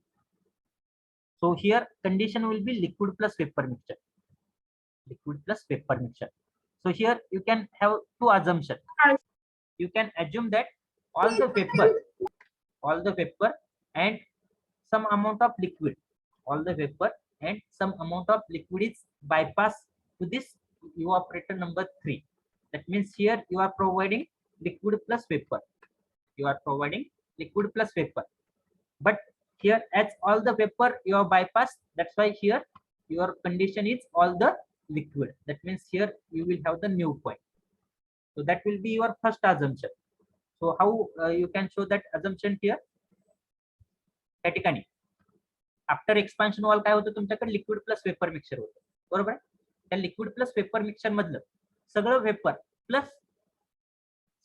A: So here condition will be liquid plus vapor mixture. So here you can have two assumptions. You can assume that all the vapor and some amount of liquid, is bypassed to this evaporator number 3. That means here you are providing liquid plus vapor. But here as all the vapor you are bypassed, that's why here your condition is all the liquid. That means here you will have the new point. So that will be your first assumption. So how you can show that assumption here? त्या ठिकाणी after expansion wall काय होतं, तुमच्याकडे liquid plus vapour mixture होतं, बरोबर आहे. त्या liquid plus vapour mixture मधलं सगळं vapour plus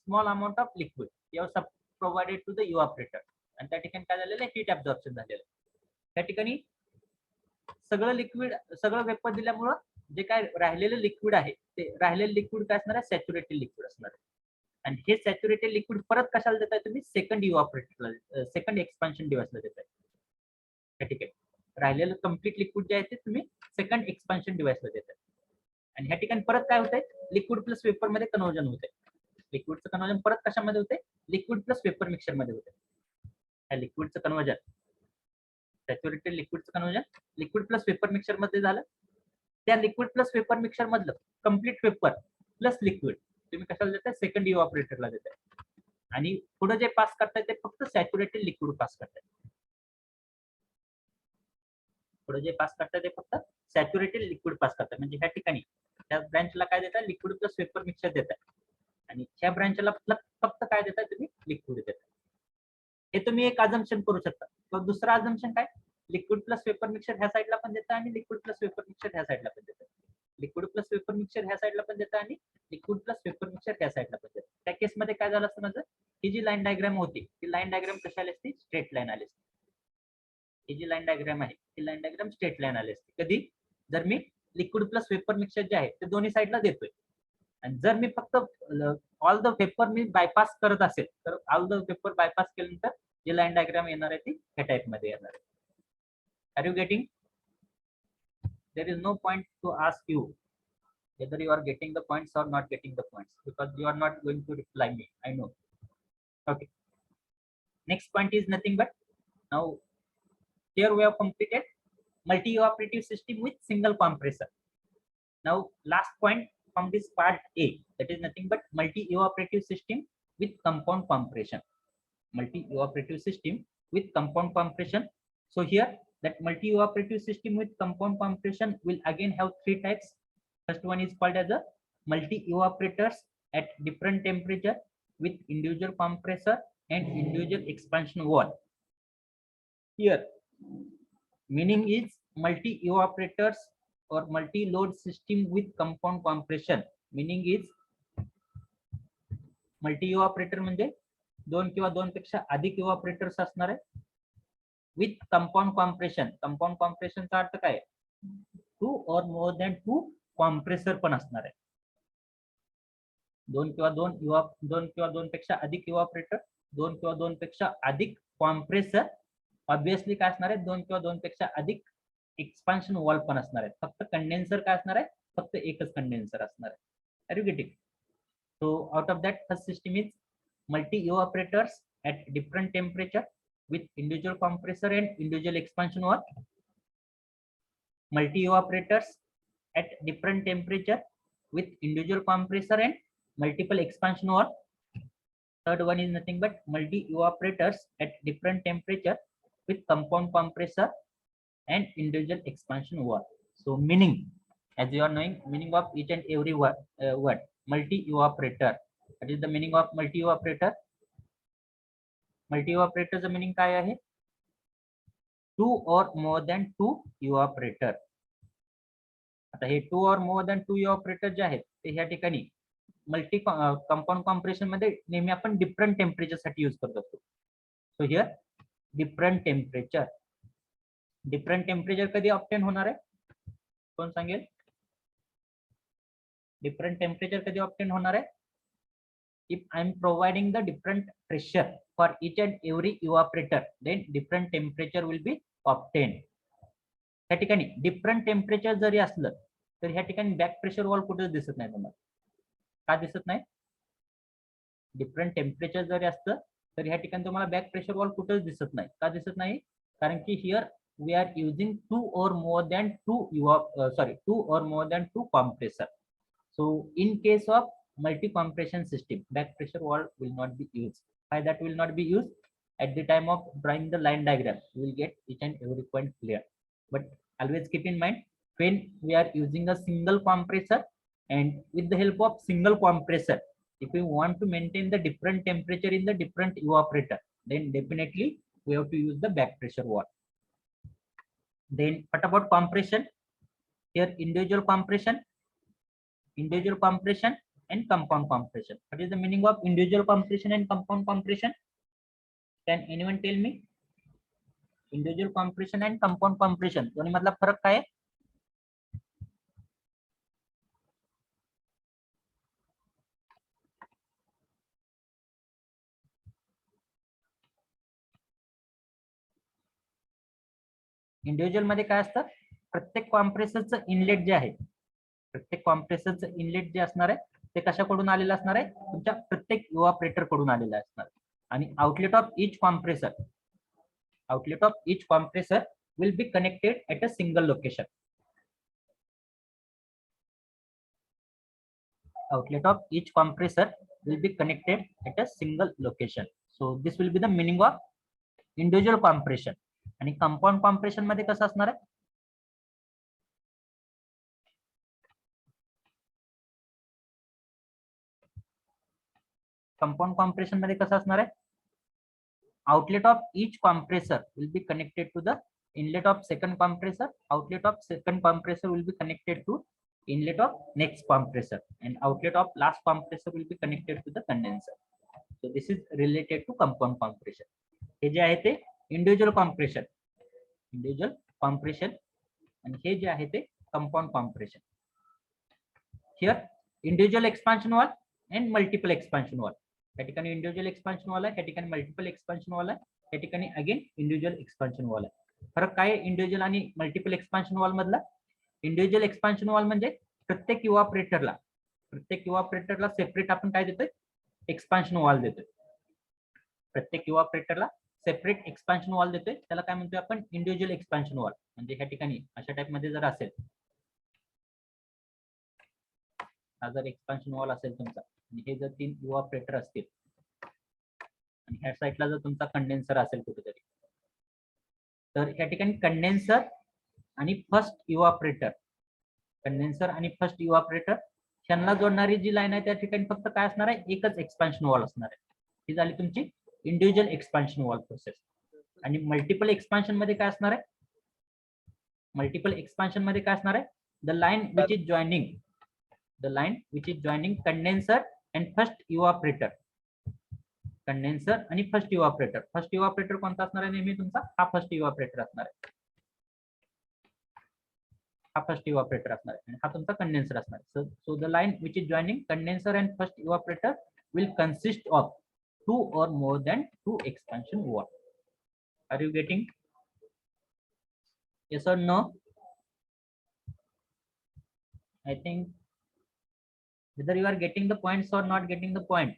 A: small amount of liquid your provided to the evaporator, आणि त्या ठिकाणी काय झालेलं आहे, हीट ऍब्झॉर्प्शन झालेलं आहे. त्या ठिकाणी सगळं वेपर दिल्यामुळं जे काय राहिलेलं लिक्विड आहे, ते राहिलेलं लिक्विड काय असणार आहे, सॅच्युरेटेड लिक्विड असणार आहे. आणि हे सॅच्युरेटेड लिक्विड परत कशाला देताय तुम्ही, सेकंड इव्हॅपोरेटरला, सेकंड एक्सपान्शन डिव्हाइसला देताय. ठीक आहे, राहिलेलं कम्प्लीट लिक्विड जे आहे ते तुम्ही सेकंड एक्सपान्शन डिव्हाइसला देताय. आणि ह्या ठिकाणी परत काय होतंय, लिक्विड प्लस वेपर मध्ये कन्वर्जन होतंय. लिक्विडचं कन्वर्जन परत कशामध्ये होते, लिक्विड प्लस वेपर मिक्सचर मध्ये होते. ह्या लिक्विडचं कन्वर्जन, सॅच्युरेटेड लिक्विडचं conversion liquid plus vapour mixture मध्ये झालं. त्या लिक्विड प्लस वेपर मिक्सचर मधलं कम्प्लीट वेपर प्लस लिक्विड तुम्ही कशाला देताय, सेकंड इव्हॅपोरेटरला देताय. आणि पुढे जे पास करताय ते फक्त सॅच्युरेटेड लिक्विड पास करताय. पुढे जे पास करताय ते फक्त सॅच्युरेटेड लिक्विड पास करताय. म्हणजे ह्या ठिकाणी त्या ब्रँचला काय देताय, लिक्विड प्लस वेपर मिक्सचर देताय, आणि ह्या ब्रँचला फक्त काय देताय, तुम्ही लिक्विड देताय. हे तुम्ही एक अझम्पशन करू शकता. किंवा दुसरा अझम्पशन काय, लिक्विड प्लस वेपर मिक्सचर ह्या साईडला पण देताय आणि लिक्विड प्लस वेपर मिक्सचर ह्या साईडला पण देताय. लिक्विड प्लस वेपर मिक्सचर ह्या साईडला पण देताय आणि लिक्विड प्लस वेपर मिक्सचर ह्या साईडला पण देताय. त्या केसमध्ये काय झालं असतं माझं, ही जी लाईन डायग्राम होती, ती लाईन डायग्राम कशी आली असती, स्ट्रेट लाईन आली असती. ही जी लाईन डायग्राम आहे, ती लाईन डायग्राम स्ट्रेट लाईन आली असते. कधी, जर मी लिक्विड प्लस वेपर मिक्सचर जे आहे ते दोन्ही साईडला देतोय, आणि जर मी फक्त all the vapour me bypass करत असेल, तर ऑल द वेपर बायपास केल्यानंतर जी लाईन डायग्राम येणार आहे ती ह्या टाइप मध्ये येणार आहे. Are you getting? There is no point to ask you whether you are getting the points or not getting the points, because you are not going to reply me, I know. Okay, next point is nothing but, now here we have completed multi evaporative system with single compressor. Now last point from this part A, that is nothing but multi evaporative system with compound compression. Multi evaporative system with compound compression. So here that multi evaporative system with compound compression will again have three types. First one is called as a multi evaporators at different temperature with individual compressor and individual expansion wall. Here meaning is multi evaporators or multi load system with compound compression. Meaning is multi evaporator म्हणजे दोन किंवा दोन पेक्षा अधिक इव्हॅपोरेटर्स असणार आहे with compound compression. Compound कॉम्प्रेशनचा अर्थ काय, 2 or more than 2 compressor पण असणार आहे. दोन किंवा दोन पेक्षा अधिक इव्हॅपोरेटर, दोन किंवा दोन पेक्षा अधिक कॉम्प्रेसर, ऑब्विसली काय असणार आहे, दोन किंवा दोन पेक्षा अधिक एक्सपान्शन वॉल्व पण असणार आहे. फक्त कंडेन्सर काय असणार आहे, फक्त एकच कंडेन्सर असणार आहे. Are you getting? So out of that first system is multi evaporators at different temperature with individual compressor and individual expansion valve. Multi evaporators at different temperature with individual compressor and multiple expansion valve. Third one is nothing but multi evaporators at different temperature with compound compressor and individual expansion valve. So meaning, as you are knowing, meaning of each and every word, multi evaporator. That is the meaning of multi evaporator. Multi इव्हॅपोरेटरचं meaning काय आहे? To or more than to इव्हॅपोरेटर. आता हे to or more than to इव्हॅपोरेटर जे आहेत ते ह्या ठिकाणी multi compound compression मध्ये नेहमी आपण डिफरंट टेम्परेचर साठी यूज करत असतो. So here different temperature. Different temperature कधी ऑब्टेन होणार आहे, कोण सांगेल? डिफरंट टेम्परेचर कधी ऑब्टेन होणार आहे? If I am providing the different pressure for each and every evaporator, then different temperature will be obtained. त्या ठिकाणी डिफरंट टेम्परेचर जरी असलं तर ह्या ठिकाणी बॅक प्रेशर वॉल्व कुठेच दिसत नाही तुम्हाला. का दिसत नाही? डिफरंट टेम्परेचर जरी असतं तर ह्या ठिकाणी तुम्हाला बॅक प्रेशर वॉल्व कुठेच दिसत नाही. का दिसत नाही? कारण की here we are using two or more than two compressor. So in case of multi-compression system, back pressure valve will not be used. Why that will not be used? At the time of drawing the line diagram, we will get each and every point clear. But always keep in mind, when we are using a single compressor and with the help of single compressor, if we want to maintain the different temperature in the different evaporator, then definitely we have to use the back pressure valve. Then what about compression? Here individual compression and compound compression. What is the meaning of individual compression and compound compression? Can anyone tell me? Individual compression and compound compression दोन्ही मधला फरक काय आहे? Individual मध्ये काय असतं, प्रत्येक कॉम्प्रेसरचं inlet जे आहे, प्रत्येक कॉम्प्रेसरचं इनलेट जे असणार आहे ते कशाकडून आलेलं असणार आहे, तुमच्या प्रत्येक इव्हॅपोरेटर कडून आलेलं असणार आहे. आणि outlet of each compressor will be connected at a single location. Outlet of each compressor will be connected at a single location. So this will be the meaning of individual compression. आणि compound compression मध्ये कसं असणार आहे? Compound compression मध्ये कसं असणार आहे? Outlet of each compressor will be connected to the inlet of second compressor. Outlet of second compressor will be connected to inlet of next compressor, and outlet of last compressor will be connected to the condenser. So this is related to compound compression. हे जे आहे ते individual compression आणि हे जे आहे ते compound compression. Here individual expansion valve and multiple expansion valve. या ठिकाणी individual expansion वाला आहे, या ठिकाणी मल्टिपल एक्सपान्शन वाला आहे, या ठिकाणी अगेन इंडिव्हिज्युअल एक्सपान्शन वाला आहे. फरक काय आहे इंडिव्हिज्युअल आणि मल्टिपल एक्सपान्शन वॉल मधला? इंडिव्हिज्युअल एक्सपान्शन वॉल म्हणजे प्रत्येक इव्हॅपोरेटरला सेपरेट आपण काय देतोय, एक्सपान्शन वॉल देतोय. प्रत्येक इव्हॅपोरेटरला सेपरेट एक्सपान्शन वॉल देतोय, त्याला काय म्हणतोय आपण, इंडिव्हिज्युअल एक्सपान्शन वॉल. म्हणजे ह्या ठिकाणी अशा टाइप मध्ये जर असेल, हा जर एक्सपान्शन वॉल असेल तुमचा आणि हे जर 3 इव्हॅपोरेटर असतील आणि ह्या साईडला जर तुमचा कंडेन्सर असेल कुठेतरी, तर या ठिकाणी कंडेन्सर आणि फर्स्ट इव्हॅपोरेटर त्यांना जोडणारी जी लाईन आहे त्या ठिकाणी फक्त काय असणार आहे, एकच एक्सपान्शन वॉल असणार आहे. ही झाली तुमची इंडिव्हिज्युअल एक्सपान्शन वॉल प्रोसेस. आणि मल्टिपल एक्सपान्शन मध्ये काय असणार आहे, the line which is joining condenser and first evaporator. First evaporator कोणता असणार आहे नेहमी तुमचा, हा फर्स्ट इव्हॅपोरेटर असणार आहे. हा फर्स्ट इव्हॅपोरेटर असणार आहे आणि हा तुमचा कंडेन्सर असणार आहे. So the line which is joining condenser and first evaporator will consist of 2 or more than 2 expansion valve. Are you getting? Yes or no? I think whether you are getting the points or not getting the point.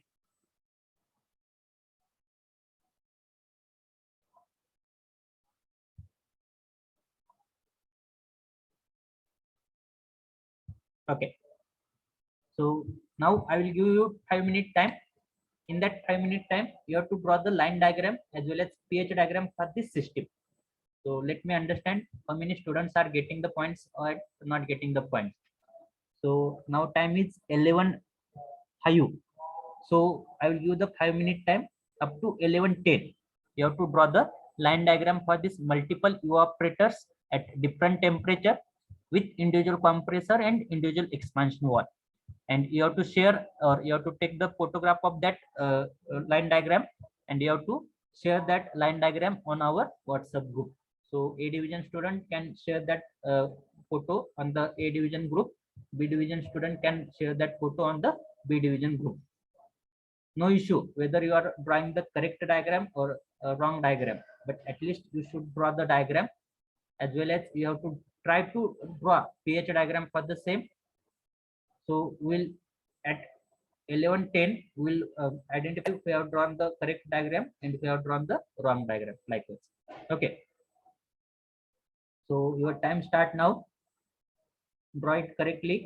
A: Okay. So now I will give you 5-minute time. In that 5-minute time, you have to draw the line diagram as well as pH diagram for this system. So let me understand how many students are getting the points or not getting the points. So now time is 11:05. So I will give the 5-minute time up to 11:10. You have to draw the line diagram for this multiple evaporators at different temperature with individual compressor and individual expansion wall. And you have to share, or you have to take the photograph of that line diagram, and you have to share that line diagram on our WhatsApp group. So A division student can share that photo on the A division group. B division student can share that photo on the B division group. No issue whether you are drawing the correct diagram or wrong diagram, but at least you should draw the diagram, as well as you have to try to draw pH diagram for the same. So we'll at 11:10 we'll identify if we have drawn the correct diagram and if we have drawn the wrong diagram, like this. Okay, so your time start now. Draw it correctly.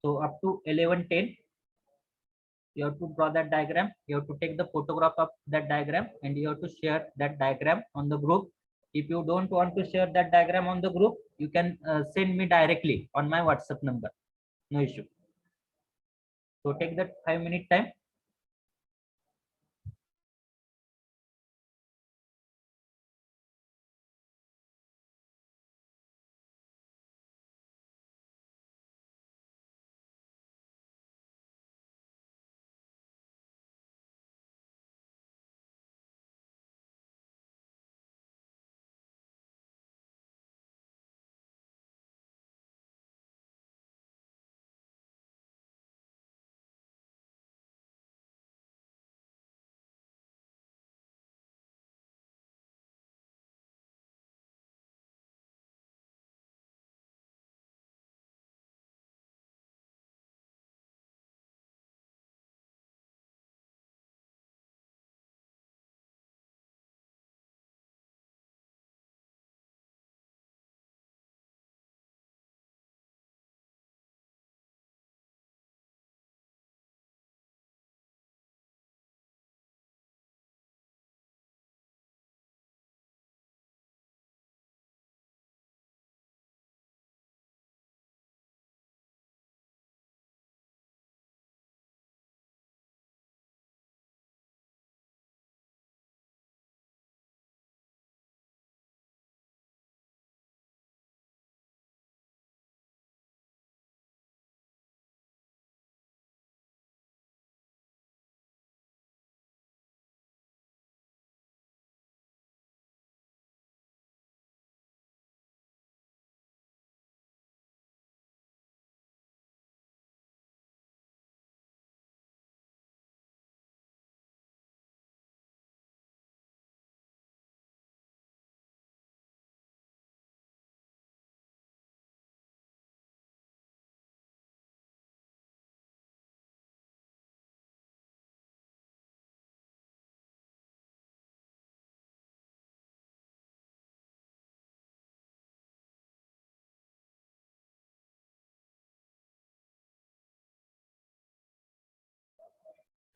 A: So up to 11:10 you have to draw that diagram. You have to take the photograph of that diagram and you have to share that diagram on the group. If you don't want to share that diagram on the group, you can send me directly on my WhatsApp number. No issue. So take that 5-minute time.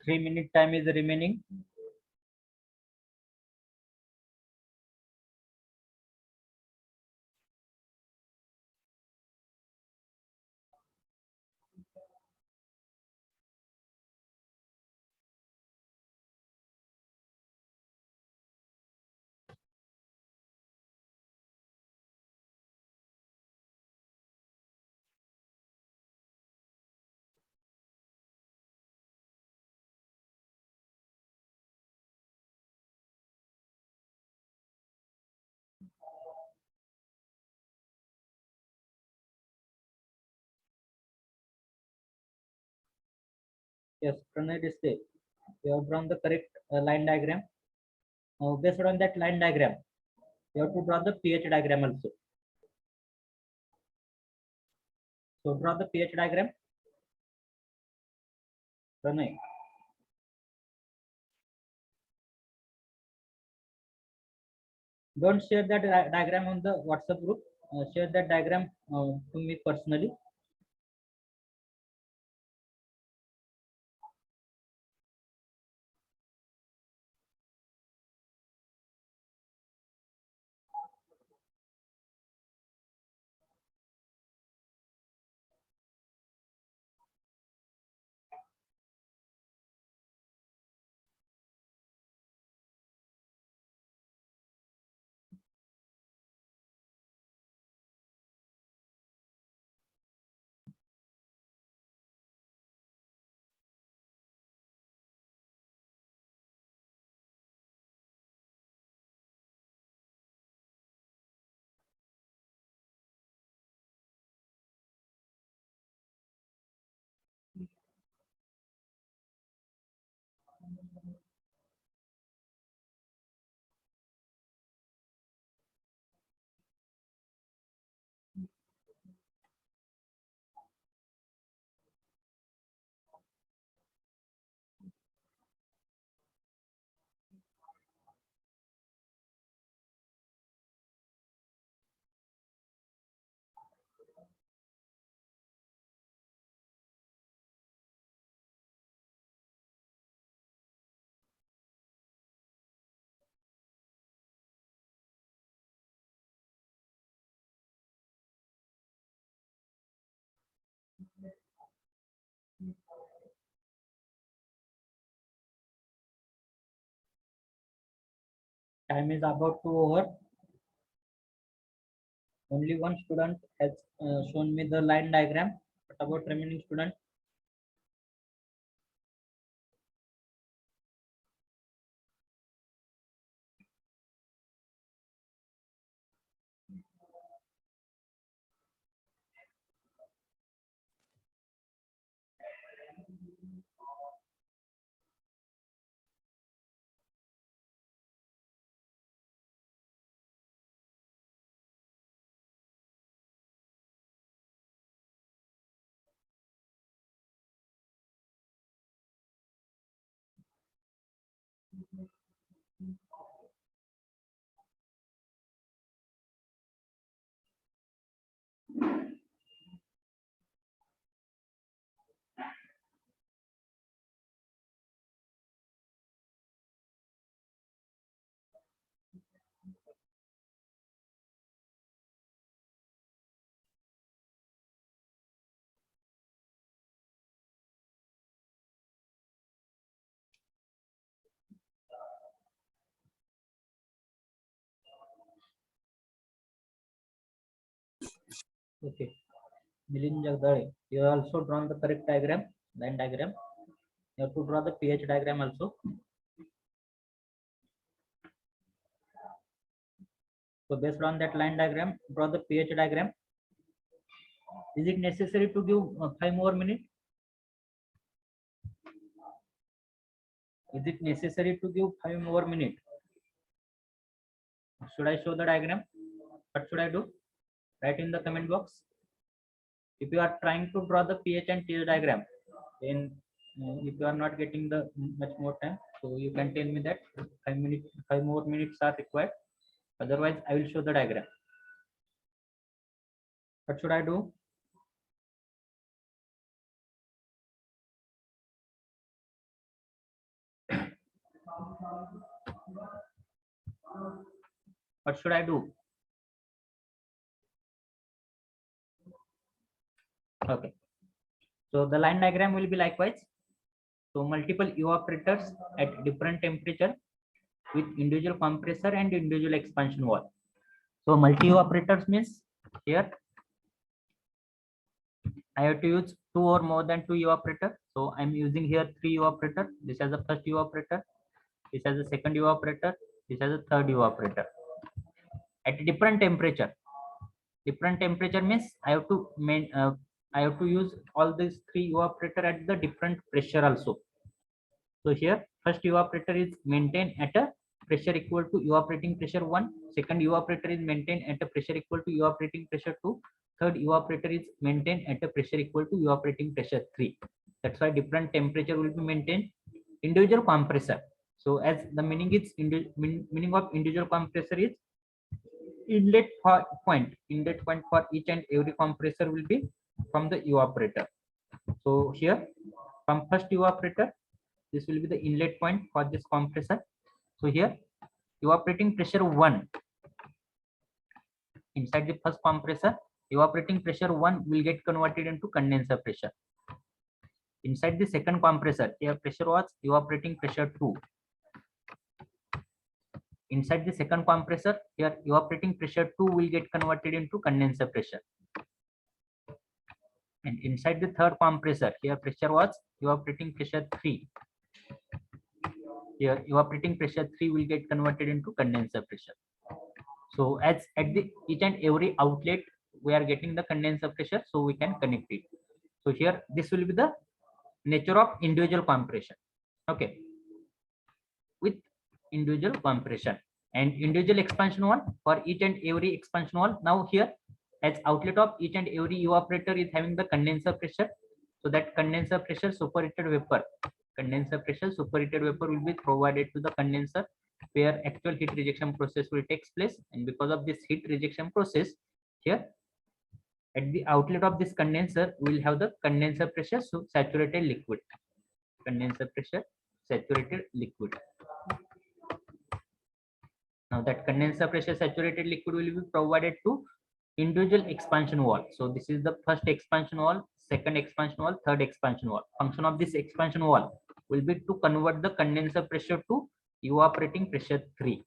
A: Three-minute time is remaining. Yes, Pranay Diste, you have drawn the correct line diagram. Now, based on that line diagram, you have to draw the pH diagram also. So draw the pH diagram. Pranay. Don't share that diagram on the WhatsApp group. Share that diagram to me personally. Time is about to over. Only one student has shown me the line diagram. What about remaining student? Okay. Milind Jagdale, you have also drawn the correct diagram, line diagram. You have to draw the pH diagram also. So based on that line diagram, draw the pH diagram. Is it necessary to give 5 more minutes? Is it necessary to give 5 more minutes? Should I show the diagram? What should I do? Write in the comment box. If you are trying to draw the pH and TH diagram, then if you are not getting the much more time, so you can tell me that 5 more minutes are required. Otherwise, I will show the diagram. What should I do? What should I do? Okay. So the line diagram will be likewise. So multiple evaporators at different temperature with individual compressor and individual expansion wall. So multi evaporators means here I have to use 2 or more than 2 evaporator. So I'm using here 3 evaporator. This has the first evaporator. This has the second evaporator. This has the third evaporator. At different temperature. Different temperature means I have to I have to use all these three evaporator at the different pressure also. So here first evaporator is maintained at a pressure equal to evaporating pressure 1. Second evaporator is maintained at a pressure equal to evaporating pressure 2. Third evaporator is maintained at a pressure equal to evaporating pressure 3. That's why different temperature will be maintained. Individual compressor. So as the meaning is meaning of individual compressor is inlet point for each and every compressor will be from the evaporator. So here from first evaporator, this will be the inlet point for this compressor. So here evaporating pressure 1 inside the first compressor, evaporating pressure 1 will get converted into condenser pressure. Inside the second compressor, here pressure was evaporating pressure 2. Inside the second compressor, here evaporating pressure 2 will get converted into condenser pressure. And inside the third compressor, here pressure was evaporating pressure 3. Here evaporating pressure 3 will get converted into condenser pressure. So as at the each and every outlet we are getting the condenser pressure, so we can connect it. So here this will be the nature of individual compression. Okay, with individual compression and individual expansion wall for each and every expansion wall. Now here as outlet of each and every evaporator is having the condenser pressure, so that condenser pressure superheated vapor will be provided to the condenser where actual heat rejection process will take place. And because of this heat rejection process, here at the outlet of this condenser we will have the condenser pressure, so saturated liquid, condenser pressure saturated liquid. Now that condenser pressure saturated liquid will be provided to individual expansion wall. So this is the first expansion wall, second expansion wall, third expansion wall. Function of this expansion wall will be to convert the condenser pressure to evaporating pressure 3.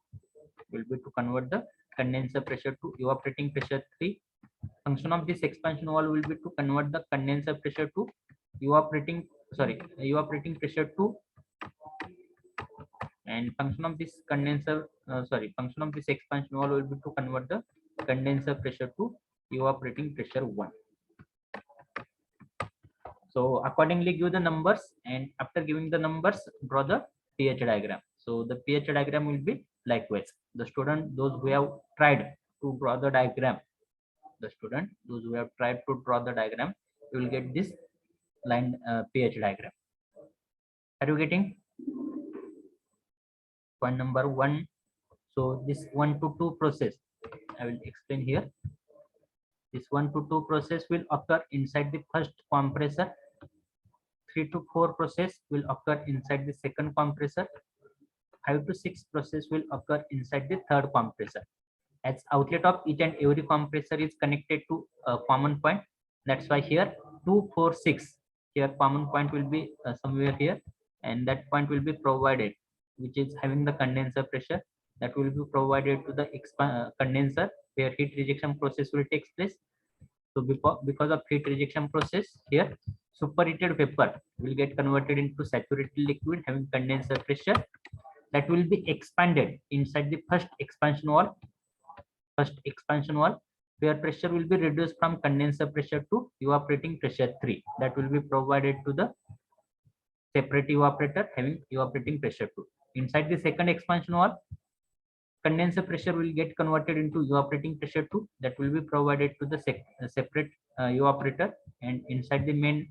A: Will be to convert the condenser pressure to evaporating pressure 3. Function of this expansion wall will be to convert the condenser pressure to evaporating pressure 2. And function of this function of this expansion wall will be to convert the condenser pressure to evaporating pressure 1. So accordingly give the numbers, and after giving the numbers draw the pH diagram. So the pH diagram will be likewise. The student, those who have tried to draw the diagram, you will get this line pH diagram. Are you getting? Point number 1. So this 1 to 2 process I will explain here. This 1 to 2 process will occur inside the first compressor. 3 to 4 process will occur inside the second compressor. 5 to 6 process will occur inside the third compressor. As outlet of each and every compressor is connected to a common point, that's why here 2, 4, 6, here common point will be somewhere here, and that point will be provided, which is having the condenser pressure, that will be provided to the condenser where heat rejection process will take place. So because of heat rejection process, here superheated vapor will get converted into saturated liquid having condenser pressure, that will be expanded inside the first expansion wall, where pressure will be reduced from condenser pressure to evaporating pressure 3, that will be provided to the separate evaporator having evaporating pressure 2. Inside the second expansion wall, condenser pressure will get converted into evaporating pressure 2, that will be provided to the separate evaporator. And inside the main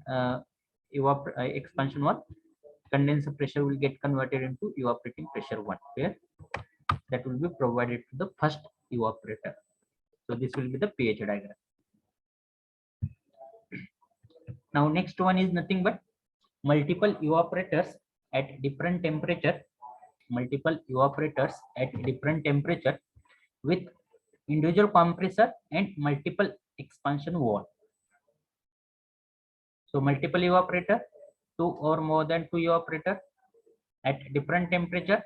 A: expansion wall, condenser pressure will get converted into evaporating pressure 1, where that will be provided to the first evaporator. So this will be the pH diagram. Now next one is nothing but multiple evaporators at different temperature, with individual compressor and multiple expansion wall. So multiple evaporator, 2 or more than 2 evaporator at different temperature.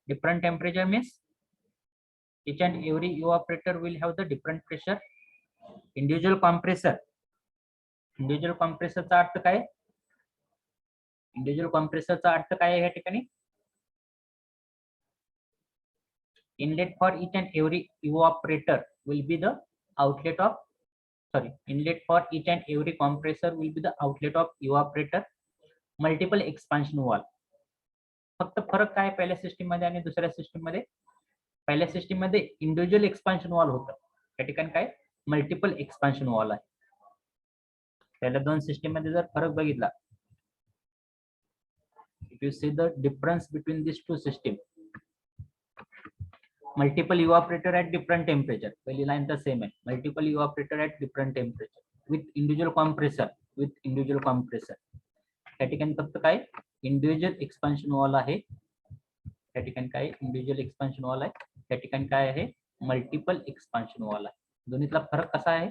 A: Different temperature means each and every evaporator will have the different pressure. Individual compressor चा अर्थ काय? Individual कॉम्प्रेसरचा अर्थ काय आहे या ठिकाणी? Inlet for each and every evaporator will be the outlet of sorry, inlet for each and every compressor will be the outlet of evaporator, multiple expansion wall. फक्त फरक काय पहिल्या सिस्टीम मध्ये आणि दुसऱ्या सिस्टीम मध्ये? पहिल्या सिस्टीम मध्ये इंडिव्हिज्युअल एक्सपान्शन वॉल होतं, त्या ठिकाणी काय मल्टिपल एक्सपान्शन वॉल आहे. पहिल्या दोन सिस्टीम मध्ये जर फरक बघितला, if you see the difference between these two systems, multiple evaporator at different temperature, पहिली लाइन तर सेम आहे, multiple evaporator at different temperature with individual compressor, त्या ठिकाणी फक्त काय इंडिव्हिज्युअल एक्सपान्शन वॉल आहे, त्या ठिकाणी काय इंडिव्हिज्युअल एक्सपान्शन वॉल आहे, त्या ठिकाणी काय आहे मल्टिपल एक्सपान्शन वॉल आहे. दोन्हीतला फरक कसा आहे?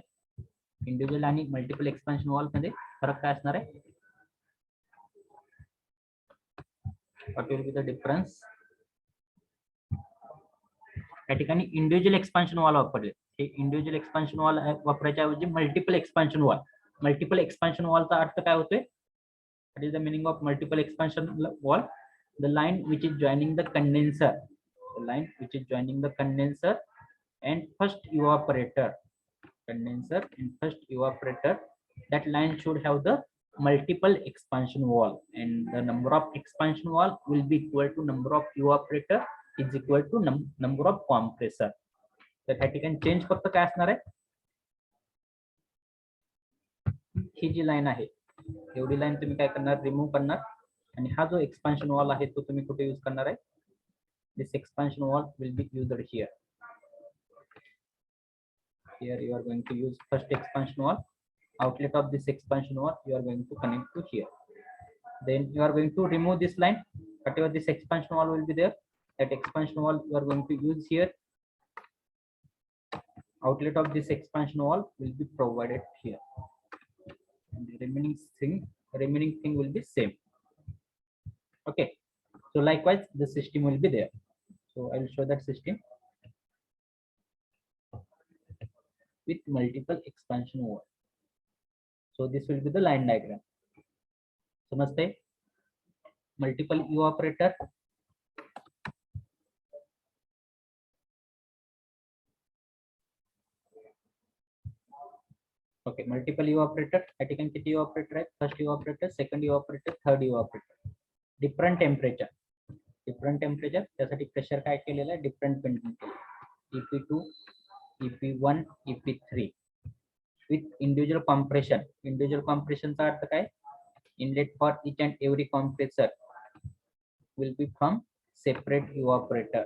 A: इंडिव्हिज्युअल आणि मल्टिपल एक्सपान्शन वॉल मध्ये फरक काय असणार आहे? What will be the difference? त्या ठिकाणी इंडिव्हिज्युअल एक्सपान्शन वॉल वापरले, हे इंडिव्हिज्युअल एक्सपान्शन वॉल वापरायच्या ऐवजी multiple expansion valve. Multiple expansion वॉलचा अर्थ काय होतोय? What is the meaning of multiple expansion wall? The line which is joining the condenser, and first evaporator, that line should have the multiple expansion wall, and the number of expansion wall will be equal to number of evaporator is equal to number of compressor. तर ह्या ठिकाणी change फक्त काय असणार आहे? ही जी line आहे, एवढी line तुम्ही काय करणार? रिमूव्ह करणार, आणि हा जो एक्सपान्शन वॉल आहे तो तुम्ही कुठे यूज करणार आहे? This expansion wall will be used here. Here you are going to use first expansion wall. Outlet of this expansion wall you are going to connect to here. Then you are going to remove this line. Whatever this expansion wall will be there, that expansion wall you are going to use here. Outlet of this expansion wall will be provided here. And the remaining thing will be same. Okay. So likewise the system will be there. So I will show that system with multiple expansion wall. So this will be the line diagram. समझते? Multiple evaporator, okay, multiple evaporator. त्या ठिकाणी किती evaporator आहे? First evaporator, second evaporator, third evaporator. Different temperature, त्यासाठी pressure काय केलेलं आहे? Different maintain केलेलं. EP2, EP1, EP3 with individual compression. Individual compression चा अर्थ काय? Inlet for each and every compressor will be from separate evaporator.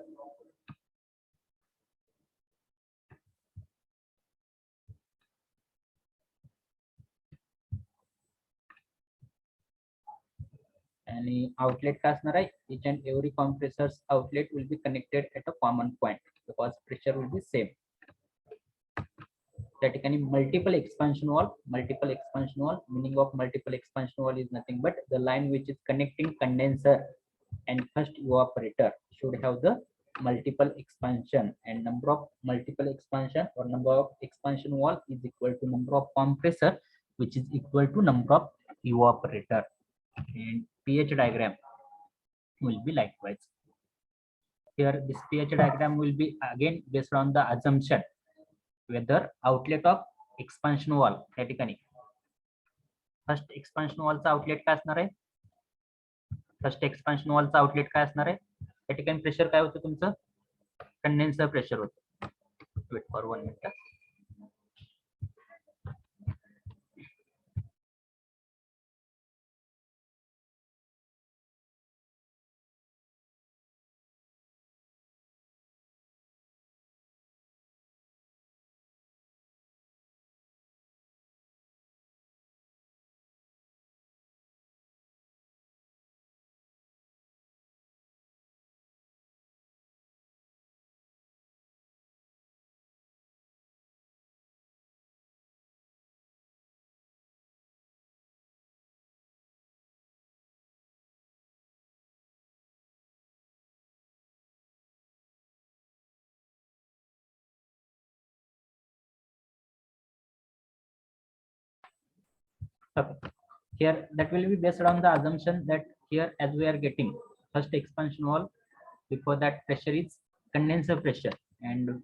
A: आणि outlet काय असणार आहे? each and every compressor's outlet will be connected at a common point because pressure will be same. त्या ठिकाणी multiple expansion wall, meaning of multiple expansion wall is nothing but the line which is connecting condenser and first evaporator should have the multiple expansion, and number of multiple expansion or number of expansion wall is equal to number of compressor, which is equal to number of evaporator. And pH diagram will be likewise. Here this pH diagram will be again based on the assumption whether outlet of expansion wall, त्या ठिकाणी first expansion वॉलचा outlet काय असणार आहे? First expansion वॉलचा outlet काय असणार आहे? त्या ठिकाणी प्रेशर काय होतं तुमचं? कंडेन्सर प्रेशर होतं. वेट फॉर 1 मिनिट. Okay. Here that will be based on the assumption that here as we are getting first expansion wall, before that pressure is condenser pressure and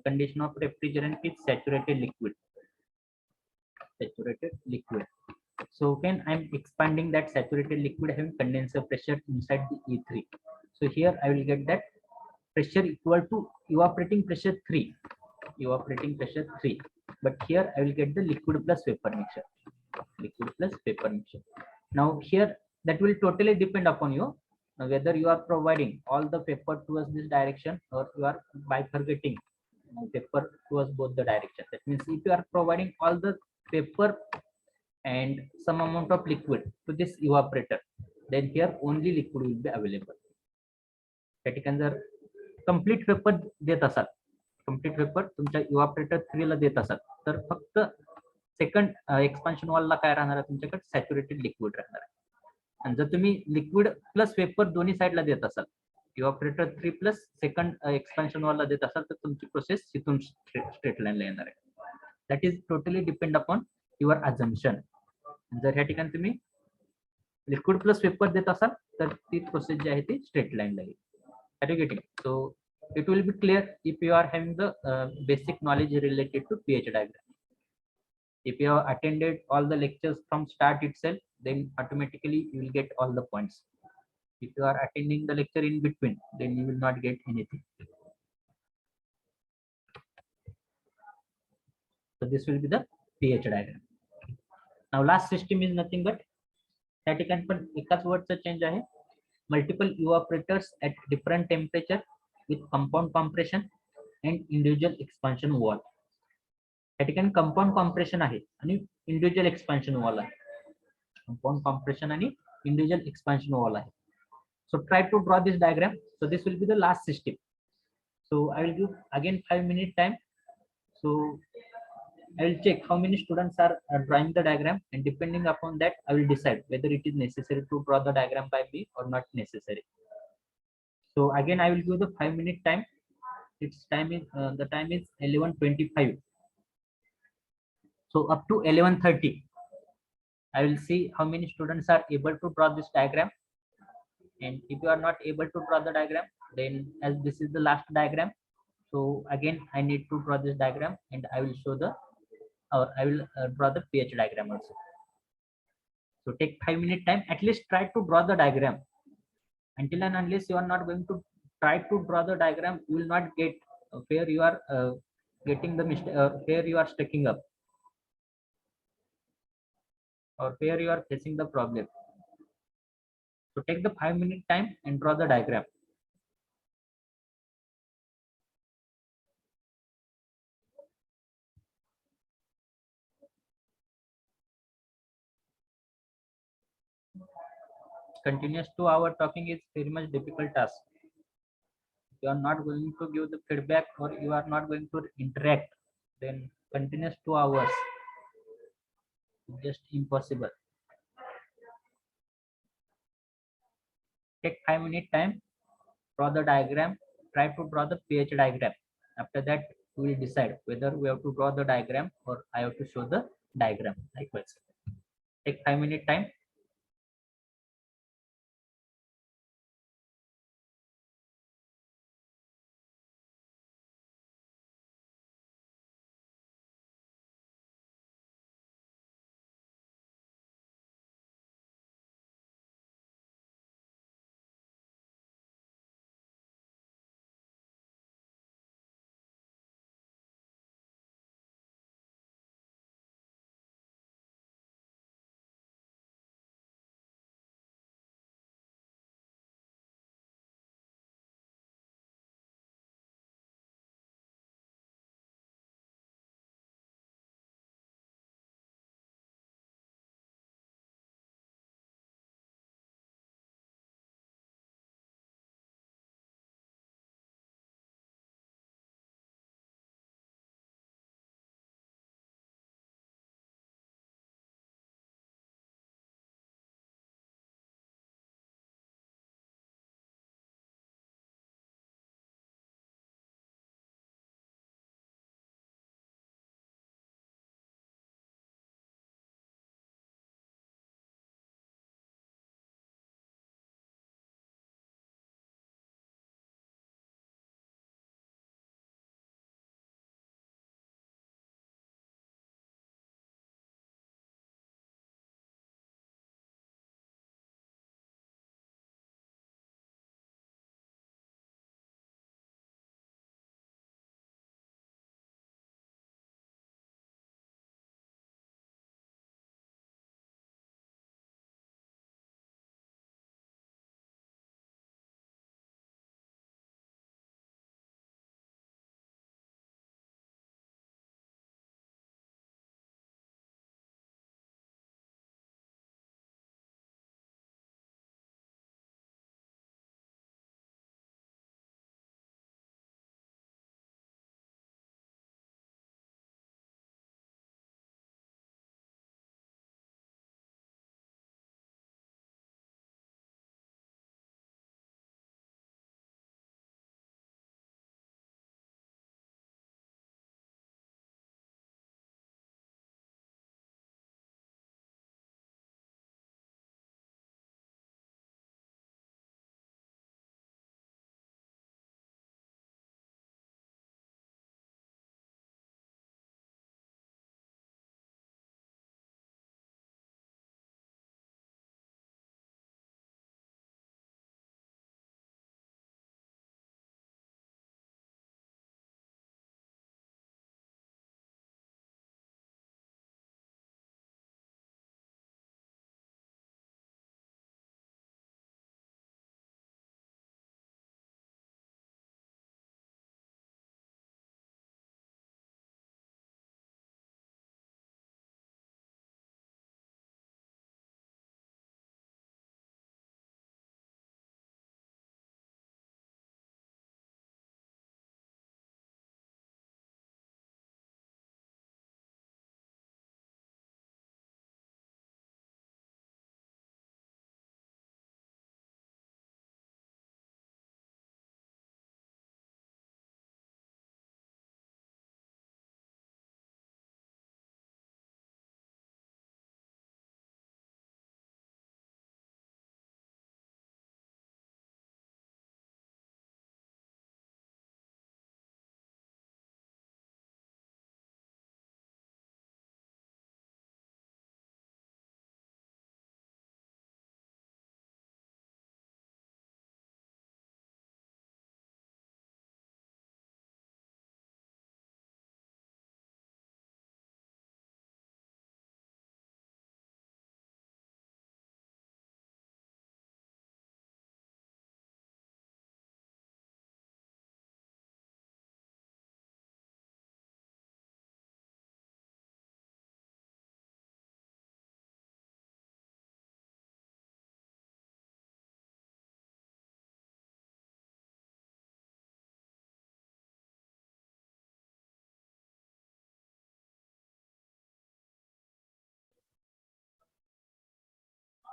A: condition of refrigerant is saturated liquid. saturated liquid. So when I'm expanding that saturated liquid having condenser pressure inside the E3, so here I will get that pressure equal to evaporating pressure 3, evaporating pressure 3. But here I will get the liquid plus vapor mixture, liquid plus vapor mixture. Now here that will totally depend upon you, whether you are providing all the vapor towards this direction or you are bifurcating vapor towards both the direction. That means if you are providing all the vapor and some amount of liquid to this evaporator, then here only liquid will be available. त्या ठिकाणी जर complete vapour देत असाल, complete vapour तुमच्या इव्हापरेटर 3 ला देत असाल, तर फक्त सेकंड एक्सपान्शन वॉलला काय राहणार आहे, तुमच्याकडे सॅच्युरेटेड लिक्विड राहणार आहे. आणि जर तुम्ही लिक्विड प्लस वेपर दोन्ही साईडला देत असाल, इव्हापरेटर 3 प्लस सेकंड एक्सपान्शन वॉलला देत असाल, तर तुमची प्रोसेस इथून स्ट्रेट लाईनला येणार आहे. That is totally depend upon your assumption. जर ह्या ठिकाणी तुम्ही लिक्विड प्लस वेपर देत असाल, तर ती प्रोसेस जी आहे ती स्ट्रेट लाईनला येईल. Are you getting it? So it will be clear if you are having the basic knowledge related to pH diagram. If you have attended all the lectures from start itself, then automatically you will get all the points. If you are attending the lecture in between, then you will not get anything. So this will be the pH diagram. Now last system is nothing but static and एकाच word change आहे. Multiple evaporators at different temperature with compound compression and individual expansion wall. या ठिकाणी compound compression आहे आणि individual expansion wall आहे. Compound compression आणि individual expansion wall आहे. So try to draw this diagram. So this will be the last system. So I will give again 5-minute time. So I will check how many students are drawing the diagram, and depending upon that, I will decide whether it is necessary to draw the diagram by me or not necessary. So again, I will give the 5-minute time. Its time is the time is 11:25. So up to 11:30, I will see how many students are able to draw this diagram. And if you are not able to draw the diagram, then as this is the last diagram, so again I need to draw this diagram, and I will show the, or I will draw the pH diagram also. So take 5-minute time. At least try to draw the diagram. Until and unless you are not going to try to draw the diagram, you will not get where you are getting the mistake, where you are sticking up, or where you are facing the problem. So take the 5-minute time and draw the diagram. Continuous 2-hour talking is very much difficult task. You are not going to give the feedback, or you are not going to interact, then continuous 2 hours is just impossible. Take 5-minute time, draw the diagram, try to draw the pH diagram. After that, we will decide whether we have to draw the diagram or I have to show the diagram likewise. Take 5-minute time.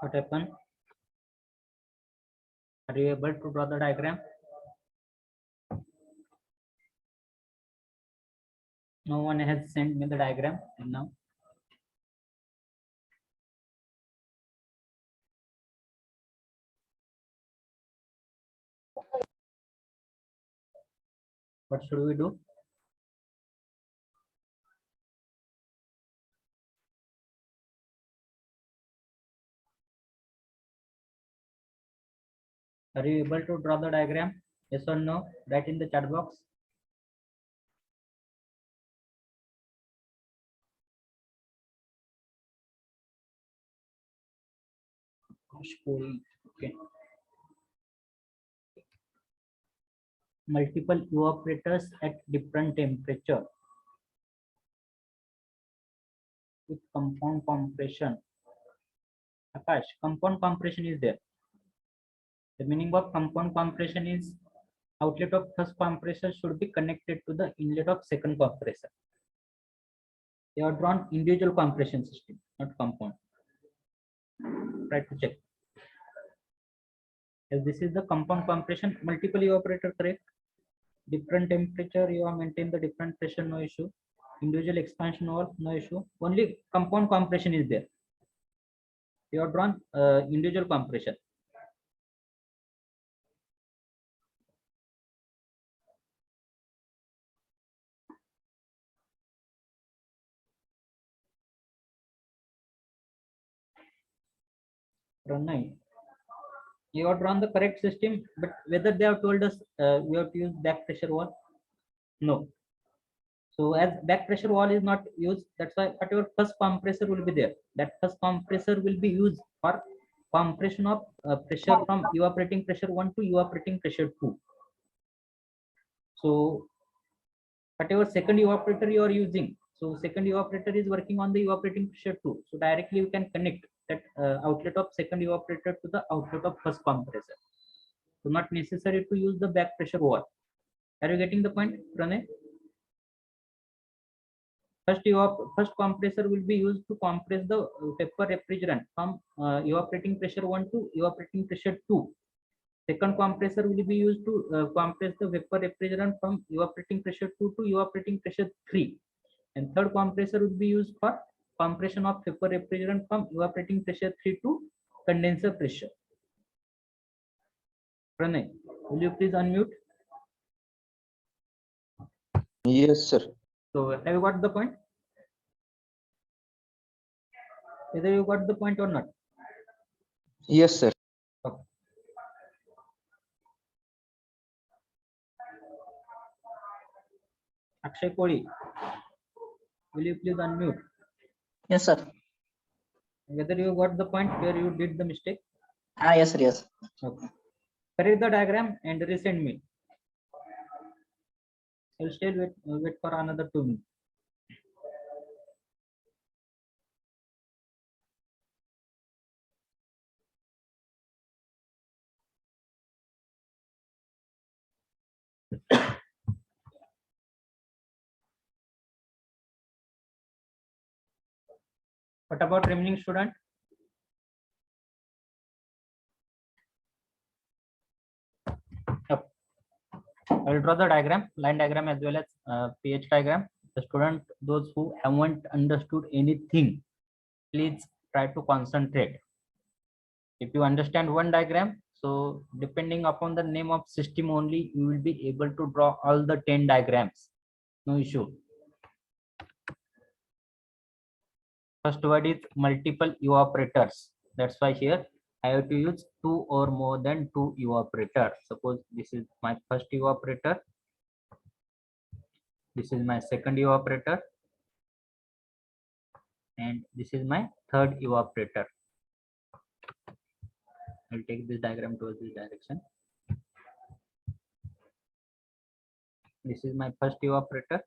A: What happened? Are you able to draw the diagram? No one has sent me the diagram and now. What should we do? Are you able to draw the diagram? Yes or no? Write in the chat box. Okay. Multiple evaporators at different temperature with compound compression. Akash, compound compression is there. The meaning of compound compression is outlet of first compressor should be connected to the inlet of second compressor. They are drawn individual compression system, not compound. Try to check. As this is the compound compression, multiple evaporator, correct? Different temperature, you have maintained the different pressure, no issue. Individual expansion wall, no issue. Only compound compression is there. You have drawn individual compression. Pranay, you have drawn the correct system, but whether they have told us we have to use back pressure wall? No. So as back pressure wall is not used, that's why whatever first compressor will be there, that first compressor will be used for compression of pressure from evaporating pressure 1 to evaporating pressure 2. So whatever second evaporator you are using, so second evaporator is working on the evaporating pressure 2. So directly you can connect that outlet of second evaporator to the outlet of first compressor. So not necessary to use the back pressure wall. Are you getting the point, Pranay? First compressor will be used to compress the vapor refrigerant from evaporating pressure 1 to evaporating pressure 2. Second compressor will be used to compress the vapor refrigerant from evaporating pressure 2 to evaporating pressure 3. And third compressor would be used for compression of vapor refrigerant from evaporating pressure 3 to condenser pressure. Pranay, will you please unmute?
B: Yes, sir.
A: So have you got the point? Whether you got the point or not?
B: Yes, sir.
A: Okay. Akshay Koli, will you please unmute?
C: Yes, sir.
A: Whether you got the point where you did the mistake?
C: Yes, sir. Yes.
A: Okay. Correct the diagram and resend me. I'll still wait for another 2 minutes. What about remaining student? Yep. I will draw the diagram, line diagram as well as pH diagram. The student, those who haven't understood anything, please try to concentrate. If you understand one diagram, so depending upon the name of system only, you will be able to draw all the 10 diagrams. No issue. First word is multiple evaporators. That's why here I have to use 2 or more than 2 evaporators. Suppose this is my first evaporator. This is my second evaporator. And this is my third evaporator. I'll take this diagram towards this direction. This is my first evaporator.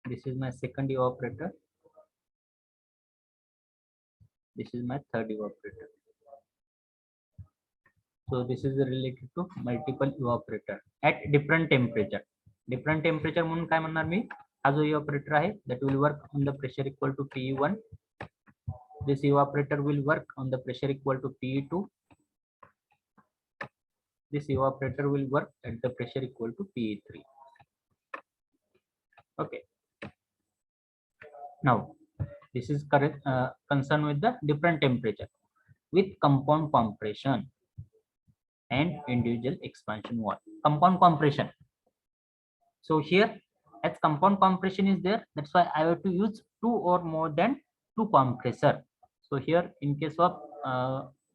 A: This is my second evaporator. This is my third evaporator. So this is related to multiple evaporator at different temperature. Different temperature म्हणून काय म्हणणार मी, हा जो evaporator आहे that will work on the pressure equal to PE1 This evaporator will work on the pressure equal to PE2. This evaporator will work at the pressure equal to PE3. Okay. Now, this is correct concerned with the different temperature with compound compression and individual expansion wall. Compound compression. So here, as compound compression is there, that's why I have to use two or more than two compressor. So here, in case of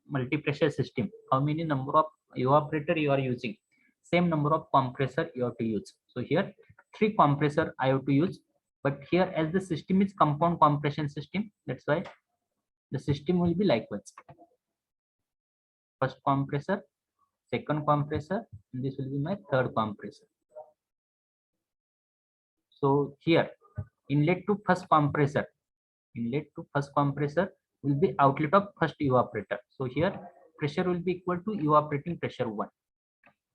A: multi-pressure system, how many number of evaporator you are using? Same number of compressor you have to use. So here, 3 compressor I have to use. But here, as the system is compound compression system, that's why the system will be likewise. First compressor, second compressor, and this will be my third compressor. So here, inlet to first compressor will be outlet of first evaporator. So here, pressure will be equal to evaporating pressure 1.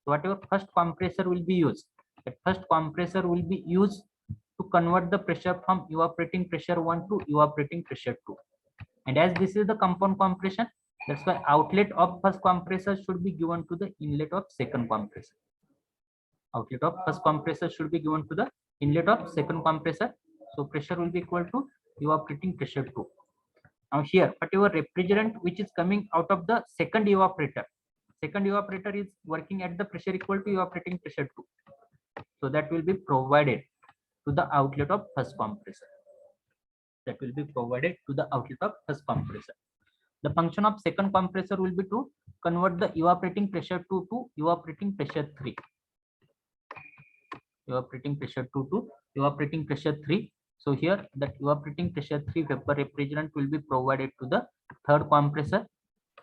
A: So whatever first compressor will be used, that first compressor will be used to convert the pressure from evaporating pressure 1 to evaporating pressure 2. And as this is the compound compression, that's why outlet of first compressor should be given to the inlet of second compressor. Outlet of first compressor should be given to the inlet of second compressor. So pressure will be equal to evaporating pressure 2. Now here, whatever refrigerant which is coming out of the second evaporator is working at the pressure equal to evaporating pressure 2. So that will be provided to the outlet of first compressor. The function of second compressor will be to convert the evaporating pressure 2 to evaporating pressure 3. Evaporating pressure 2 to evaporating pressure 3. So here that evaporating pressure 3 vapor refrigerant will be provided to the third compressor.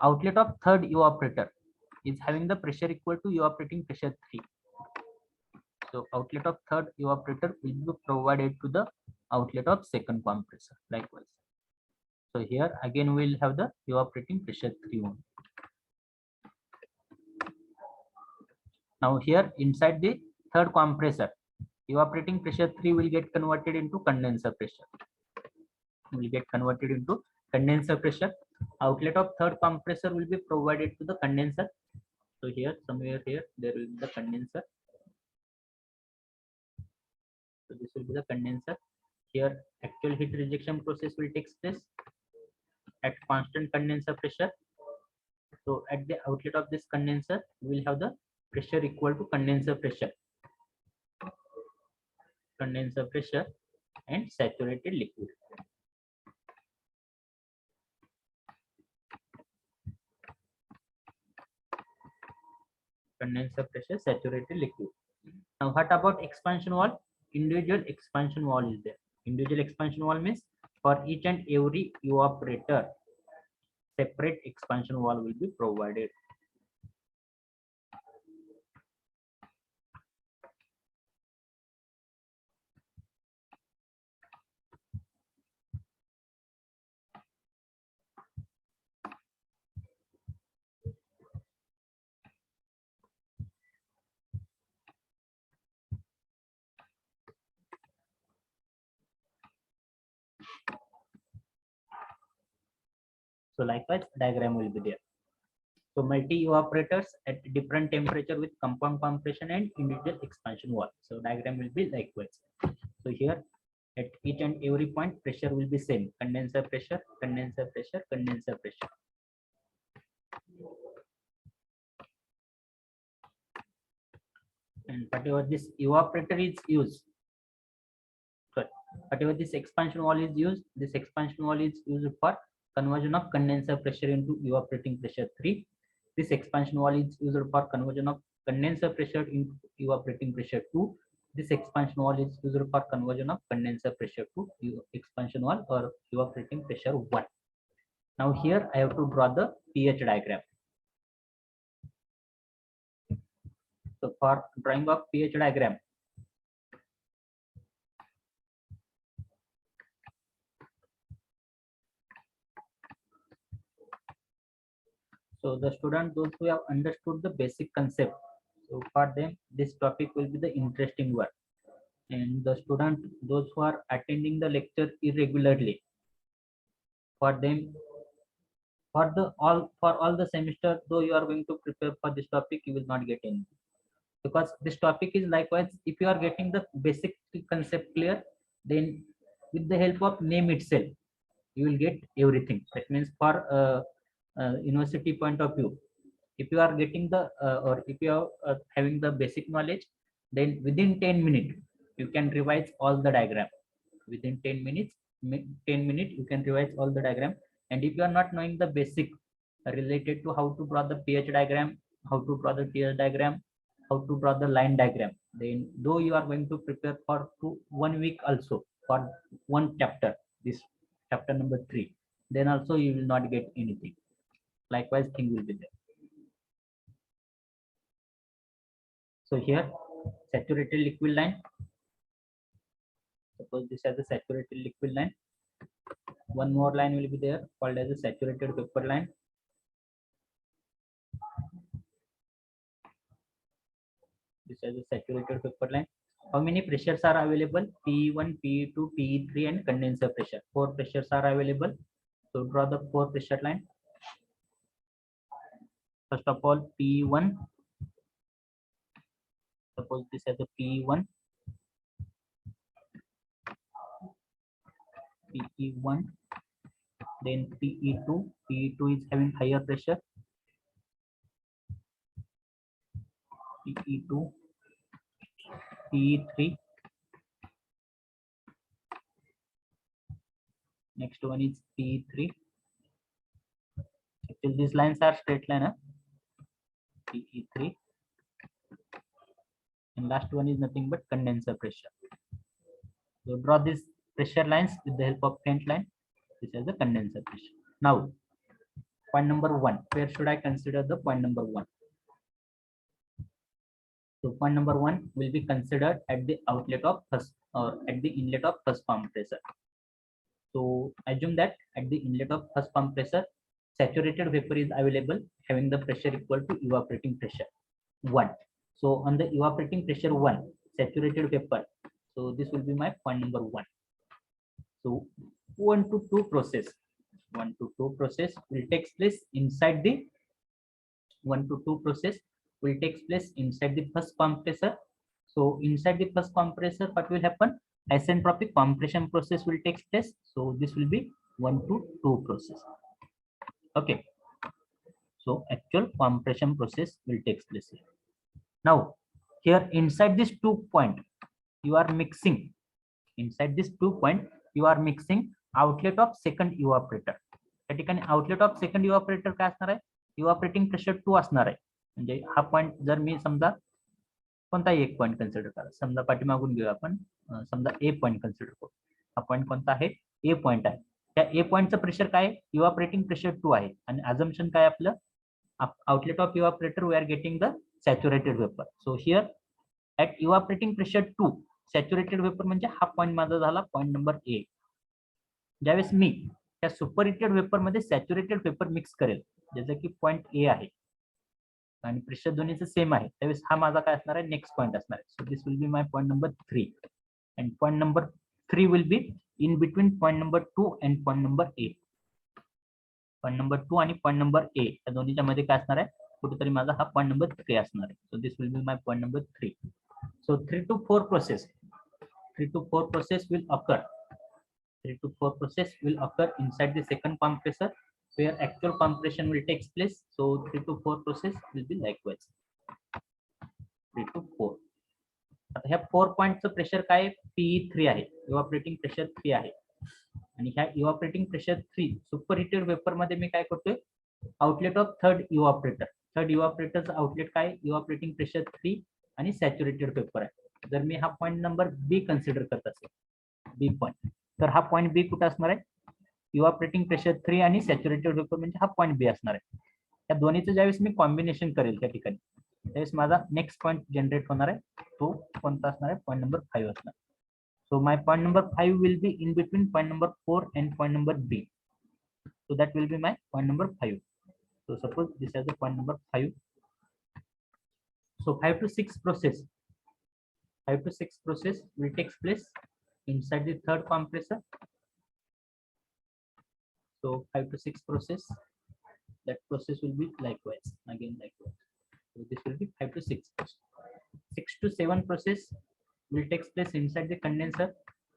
A: Outlet of third evaporator is having the pressure equal to evaporating pressure 3. So outlet of third evaporator will be provided to the outlet of second compressor likewise. So here again we will have the evaporating pressure 3 only. Now here inside the third compressor, evaporating pressure 3 will get converted into condenser pressure. Outlet of third compressor will be provided to the condenser. So here somewhere here there will be the condenser. So this will be the condenser. Here actual heat rejection process will take place at constant condenser pressure. So at the outlet of this condenser, we will have the pressure equal to condenser pressure and saturated liquid. Condenser pressure, saturated liquid. Now what about expansion wall? Individual expansion wall is there. Individual expansion wall means for each and every evaporator, separate expansion wall will be provided. So likewise, diagram will be there. So multi evaporators at different temperature with compound compression and individual expansion wall. So diagram will be likewise. So here at each and every point pressure will be same. Condenser pressure, condenser pressure, condenser pressure. And whatever this evaporator is used, whatever this expansion wall is used, this expansion wall is used for conversion of condenser pressure into evaporating pressure 3. This expansion wall is used for conversion of condenser pressure into evaporating pressure 2. This expansion wall is used for conversion of condenser pressure to expansion wall or evaporating pressure 1. Now here I have to draw the pH diagram. So for drawing of pH diagram, so the student, those who have understood the basic concept, so for them this topic will be the interesting one. And the student, those who are attending the lecture irregularly, for them, for all the semester, though you are going to prepare for this topic, you will not get any, because this topic is likewise. If you are getting the basic concept clear, then with the help of name itself you will get everything. That means for university point of view, if you are getting the or if you are having the basic knowledge, then within 10 minutes you can revise all the diagram. Within 10 minutes you can revise all the diagram. And if you are not knowing the basic related to how to draw the pH diagram, how to draw the TS diagram, how to draw the line diagram, then though you are going to prepare for 1 week also for one chapter, this chapter number 3, then also you will not get anything. Likewise thing will be there. So here, saturated liquid line, suppose this as a saturated liquid line, one more line will be there called as a saturated vapor line. This is a saturated vapor line. How many pressures are available? P1, P2, P3 and condenser pressure. 4 pressures are available. So draw the 4 pressure line. First of all, P1. Suppose this as a P1, PE1, then PE2. PE2 is having higher pressure. PE2, PE3. Next one is PE3. Actually, these lines are straight line. Huh? PE3. And last one is nothing but condenser pressure. So draw these pressure lines with the help of faint line. This is the condenser pressure. Now, point number 1. Where should I consider the point number 1? So point number 1 will be considered at the outlet of first or at the inlet of first compressor. So assume that at the inlet of first compressor, saturated vapor is available having the pressure equal to evaporating pressure 1. So on the evaporating pressure 1, saturated vapor. So this will be my point number 1. So 1 to 2 process. 1 to 2 process will take place inside the 1 to 2 process will take place inside the first compressor. So inside the first compressor, what will happen? Isentropic compression process will take place. So this will be 1 to 2 process. Okay. So actual compression process will take place here. Now here inside this 2 point, you are mixing. Inside this 2 point, you are mixing outlet of second evaporator. त्या ठिकाणी outlet of second इव्हॅपोरेटर काय असणार आहे? इव्हॅपोरेटिंग pressure 2 असणार आहे. म्हणजे हा point जर मी समजा कोणताही एक पॉइंट कन्सिडर करा, समजा पाठीमागून घेऊया आपण, समजा ए पॉइंट कन्सिडर करू. हा पॉइंट कोणता आहे? ए पॉइंट आहे. त्या ए पॉइंटचं प्रेशर काय? इव्हॅपोरेटिंग प्रेशर 2 आहे. आणि अझम्पशन काय आपलं? Outlet of evaporator we are getting the saturated vapour. So here at evaporating pressure 2 saturated vapour म्हणजे हा पॉइंट माझा झाला पॉइंट नंबर ए. ज्यावेळेस मी त्या सुपरहिटेड वेपर मध्ये सॅच्युरेटेड वेपर मिक्स करेल, जसं की पॉइंट ए आहे आणि प्रेशर दोन्हीचं सेम आहे, त्यावेळेस हा माझा काय असणार आहे? नेक्स्ट पॉइंट असणार आहे. So this will be my point number 3 and point number 3 will be in between point number 2 and point number A. Point number 2 आणि पॉइंट नंबर ए या दोन्हीच्या मध्ये काय असणार आहे? कुठेतरी माझा हा पॉइंट नंबर 3 असणार आहे. So this will be my point number 3. So 3 to 4 process will occur. 3 to 4 process will occur inside the second compressor where actual compression will take place. So 3 to 4 process will be likewise. 3 to 4. आता ह्या 4 पॉइंटचं pressure काय? P3 आहे. इव्हॅपोरेटिंग pressure 3 आहे. आणि ह्या इव्हॅपोरेटिंग pressure 3 superheated vapour मध्ये मी काय करतोय? आउटलेट ऑफ थर्ड इव्हॅपोरेटरचं आउटलेट काय? इव्हॅपोरेटिंग प्रेशर 3 आणि सॅच्युरेटेड वेपर आहे. जर मी हा पॉइंट नंबर बी कन्सिडर करत असेल, बी पॉइंट, तर हा पॉइंट बी कुठे असणार आहे? इव्हॅपोरेटिंग प्रेशर 3 आणि सॅच्युरेटेड वेपर म्हणजे हा पॉइंट बी असणार आहे. त्या दोन्हीचं ज्यावेळेस मी कॉम्बिनेशन करेल त्या ठिकाणी, त्यावेळेस माझा नेक्स्ट पॉइंट जनरेट होणार आहे. तो कोणता असणार आहे? पॉइंट नंबर 5 असणार. So my point number 5 will be in between point number 4 and point number B. So that will be my point number 5. So suppose this is the point number 5. So 5 to 6 process will take place inside the third compressor. So 5 to 6 process, that process will be likewise, again likewise. So this will be 5 to 6 process. 6 to 7 process will take place inside the condenser.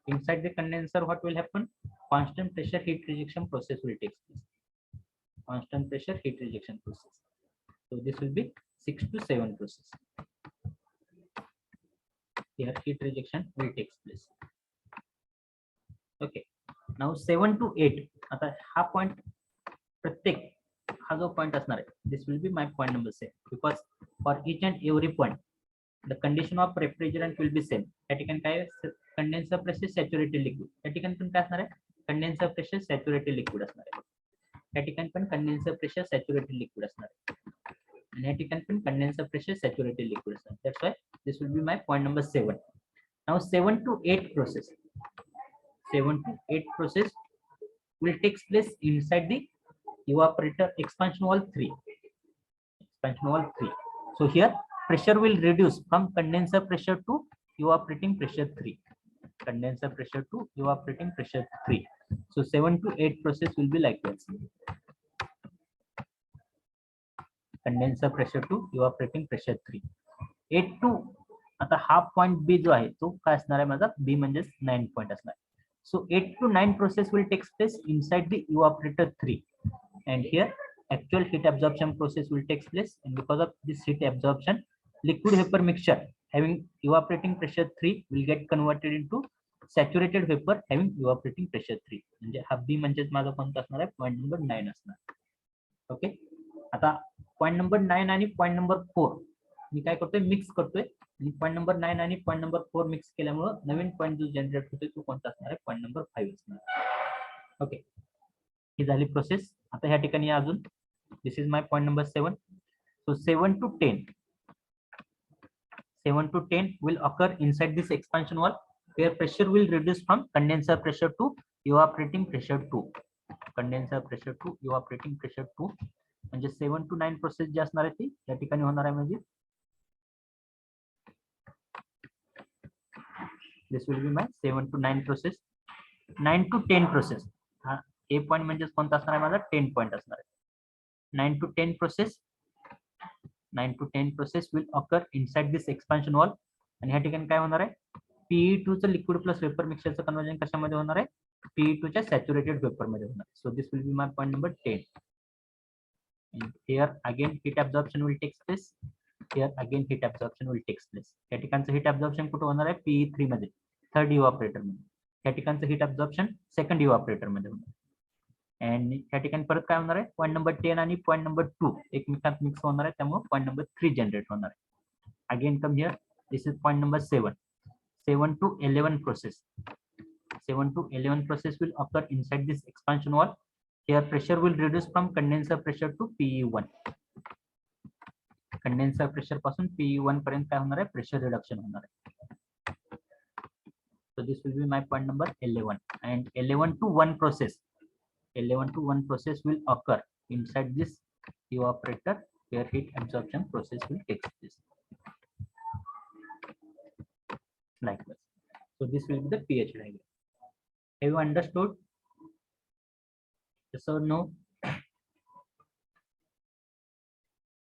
A: Inside the condenser, what will happen? Constant pressure heat rejection process will take place. Constant pressure heat rejection process. So this will be 6 to 7 process. Here heat rejection will take place. Okay. Now 7 to 8. आता हा point प्रत्येक हा जो point असणार आहे, this will be my point number 7, because for each and every point the condition of refrigerant will be same. त्या ठिकाणी काय कंडेन्सर प्रेशर सॅच्युरेटेड लिक्विड, त्या ठिकाणी पण काय असणार आहे, कंडेन्सर प्रेशर सॅच्युरेटेड लिक्विड असणार आहे. त्या ठिकाणी पण कंडेन्सर प्रेशर सॅच्युरेटेड लिक्विड असणार आहे आणि या ठिकाणी पण कंडेन्सर प्रेशर सॅच्युरेटेड लिक्विड असणार. That's why this will be my point number 7. Now 7 to 8 process. 7 to 8 process will take place inside the evaporator expansion valve 3. Expansion valve 3. So here pressure will reduce from condenser pressure to evaporating pressure 3. Condenser pressure to evaporating pressure 3. So 7 to 8 process will be like this. Condenser pressure to evaporating pressure 3. 8 to आता हा point B जो आहे तो काय असणार आहे माझा, B म्हणजेच 9 पॉइंट असणार. So 8 to 9 process will take place inside the evaporator 3, and here actual heat absorption process will take place, and because of this heat absorption, liquid vapor mixture having evaporating pressure 3 will get converted into saturated vapor having evaporating pressure 3. म्हणजे हा B म्हणजेच माझा कोणता असणार आहे, point number 9 असणार. Okay. आता point number 9 आणि पॉइंट नंबर 4 मी काय करतोय, मिक्स करतोय, आणि पॉइंट नंबर 9 आणि पॉइंट नंबर 4 मिक्स केल्यामुळे नवीन पॉइंट जो जनरेट होतोय तो कोणता असणार आहे, पॉइंट नंबर 5 असणार. ओके, ही झाली प्रोसेस. आता ह्या ठिकाणी अजून this is my point number 7. So 7 to 10 will occur inside this expansion valve, where pressure will reduce from condenser pressure to evaporating pressure 2. Condenser pressure to evaporating pressure 2 म्हणजे 7 to 9 process जी असणार आहे ती या ठिकाणी होणार आहे. म्हणजे this will be my 7 to 9 process. 9 to 10 process, हा ए पॉइंट म्हणजे कोणता असणार आहे माझा, 10 पॉइंट असणार आहे. 9 to 10 process, 9 to 10 process will occur inside this expansion valve, आणि ह्या ठिकाणी काय होणार आहे, PE2 चं लिक्विड प्लस वेपर मिक्सरचं कन्वर्जन कशामध्ये होणार आहे, PE2 च्या सॅच्युरेटेड वेपर मध्ये होणार. So this will be my point number 10. And here again heat absorption will take place. Here again heat absorption will take place. या ठिकाणचं heat absorption कुठे होणार आहे, PE3 मध्ये, थर्ड इव्हॅपोरेटर मध्ये. या ठिकाणचं heat absorption सेकंड इव्हॅपोरेटर मध्ये होणार. आणि या ठिकाणी परत काय होणार आहे, पॉइंट नंबर 10 आणि पॉइंट नंबर 2 एकमेकांत मिक्स होणार आहे, त्यामुळे पॉइंट नंबर 3 जनरेट होणार आहे. Again come here, this is point number 7. 7 to 11 process. 7 to 11 process will occur inside this expansion valve. Here pressure will reduce from condenser pressure to PE1. Condenser pressure पासून PE1 पर्यंत काय होणार आहे, pressure reduction होणार आहे. So this will be my point number 11. And 11 to 1 process, 11 to 1 process will occur inside this evaporator, where heat absorption process will take place. Like this. So this will be the pH diagram. Have you understood? Yes or no?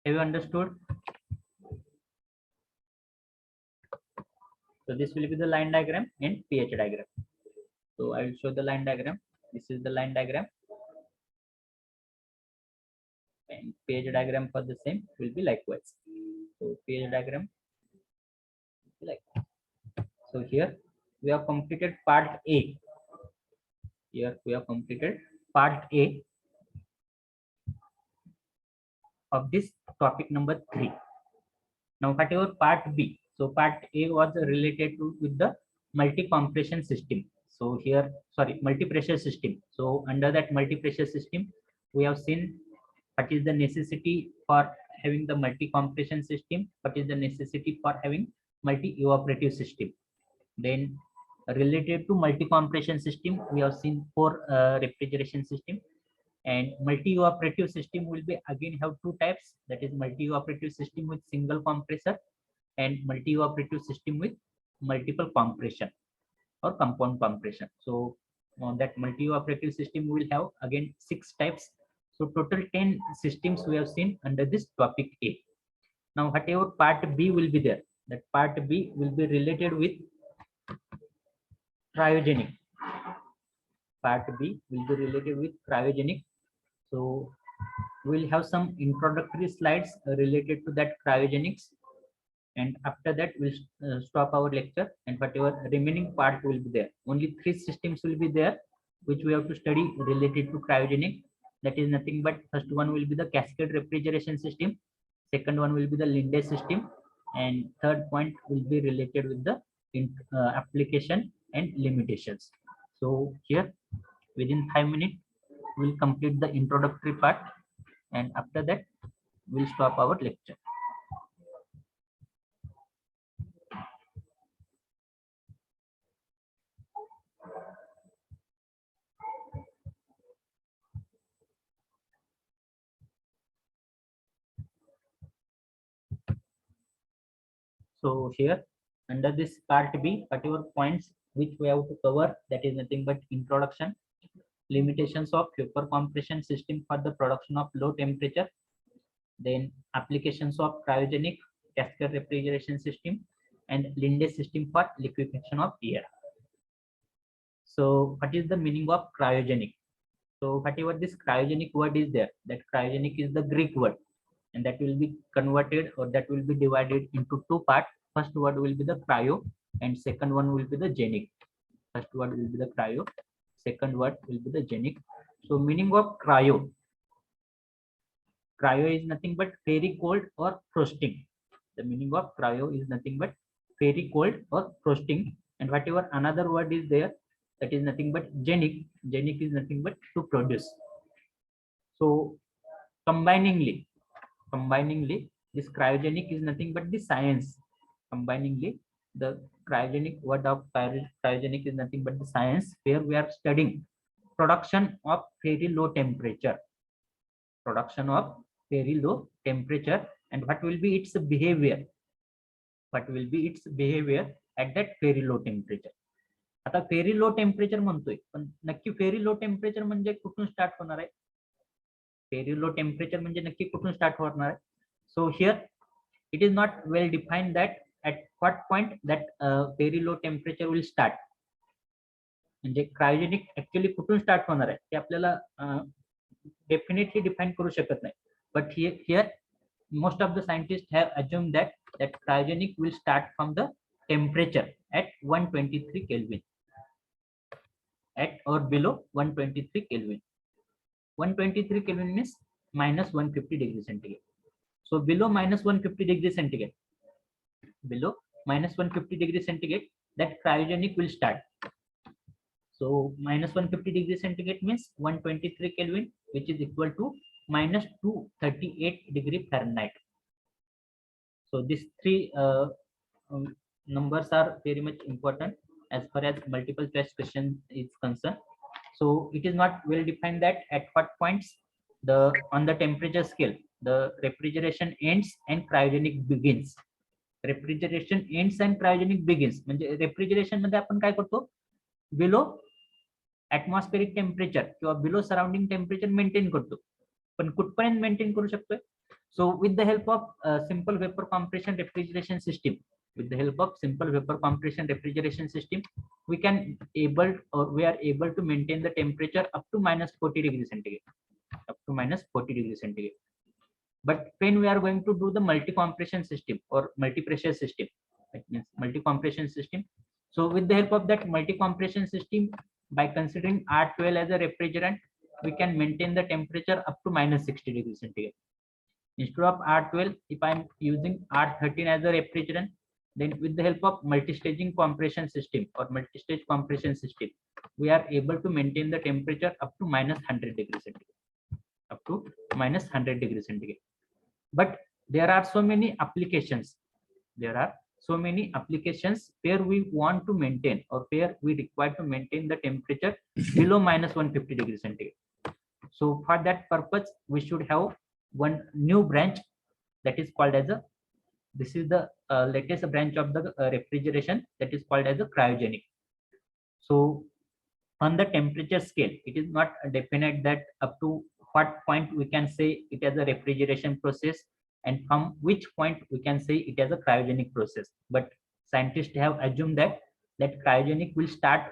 A: Have you understood? So this will be the line diagram and pH diagram. So I will show the line diagram. This is the line diagram, and pH diagram for the same will be likewise. So pH diagram will be like that. So here we have completed part A. Here we have completed part A of this topic number 3. Now whatever part B. So part A was related to with the multi-compression system. So here, sorry, multi-pressure system. So under that multi-pressure system, we have seen what is the necessity for having the multi-compression system, what is the necessity for having multi-evaporative system. Then related to multi-compression system, we have seen 4 refrigeration system. And multi-evaporative system will be again have 2 types, that is multi-evaporative system with single compressor and multi-evaporative system with multiple compression or compound compression. So that multi-operative system will have again 6 types. So total 10 systems we have seen under this topic A. Now whatever part B will be there, that part B will be related with cryogenic. Part B will be related with cryogenic. So we'll have some introductory slides related to that cryogenics, and after that we'll stop our lecture, and whatever remaining part will be there. Only 3 systems will be there which we have to study related to cryogenic. That is nothing but first one will be the cascade refrigeration system, second one will be the Linde system, and third point will be related with the application and limitations. So here within 5 minutes we'll complete the introductory part, and after that we'll stop our lecture. So here under this part B, whatever points which we have to cover, that is nothing but introduction, limitations of vapor compression system for the production of low temperature, then applications of cryogenic cascade refrigeration system, and Linde system for liquefaction of air. So what is the meaning of cryogenic? So whatever this cryogenic word is there, that cryogenic is the Greek word, and that will be converted, or that will be divided into 2 parts. First word will be the cryo, and second one will be the genic. First word will be the cryo, second word will be the genic. So meaning of cryo. Cryo is nothing but very cold or frosting. The meaning of cryo is nothing but very cold or frosting. And whatever another word is there, that is nothing but genic. Genic is nothing but to produce. So combiningly, this cryogenic is nothing but the science. Combiningly, the cryogenic word of cryogenic is nothing but the science where we are studying production of very low temperature. Production of very low temperature, and what will be its behavior? What will be its behavior at that very low temperature? आता very low temperature म्हणतोय, पण नक्की very low temperature म्हणजे कुठून start होणार आहे? Very low temperature म्हणजे नक्की कुठून स्टार्ट होणार आहे? So here it is not well defined that at what point that very low temperature will start. म्हणजे क्रायोजेनिक ऍक्च्युअली कुठून स्टार्ट होणार आहे ते आपल्याला डेफिनेटली डिफाइन करू शकत नाही. But here most of the scientists have assumed that cryogenic will start from the temperature at 123 Kelvin, at or below 123 Kelvin. 123 Kelvin means minus 150 degrees centigrade. So below minus 150 degrees centigrade, below minus 150 degrees centigrade, that cryogenic will start. So minus 150 degrees centigrade means 123 Kelvin, which is equal to minus 238 degree Fahrenheit. So these 3 numbers are very much important as far as multiple choice question is concerned. So it is not well defined that at what points on the temperature scale the refrigeration ends and cryogenic begins. Refrigeration ends and cryogenic begins. म्हणजे refrigeration मध्ये आपण काय करतो? Below atmospheric temperature किंवा below surrounding temperature maintain करतो. पण कुठपर्यंत maintain करू शकतोय? So with the help of simple vapor compression refrigeration system, we are able to maintain the temperature up to minus 40 degrees centigrade. But when we are going to do the multi-compression system or multi-pressure system, that means multi-compression system. So with the help of that multi-compression system, by considering R12 as a refrigerant, we can maintain the temperature up to minus 60 degrees centigrade. Instead of R12, if I am using R13 as a refrigerant, then with the help of multi-staging compression system or multi-stage compression system, we are able to maintain the temperature up to minus 100 degrees centigrade. Up to minus 100 degrees centigrade. But there are so many applications. Where we want to maintain or where we require to maintain the temperature below minus 150 degrees centigrade. So for that purpose, we should have one new branch that is called as this is the latest branch of the refrigeration, that is called as a cryogenic. So on the temperature scale, it is not definite that up to what point we can say it as a refrigeration process, and from which point we can say it as a cryogenic process. But scientists have assumed that cryogenic will start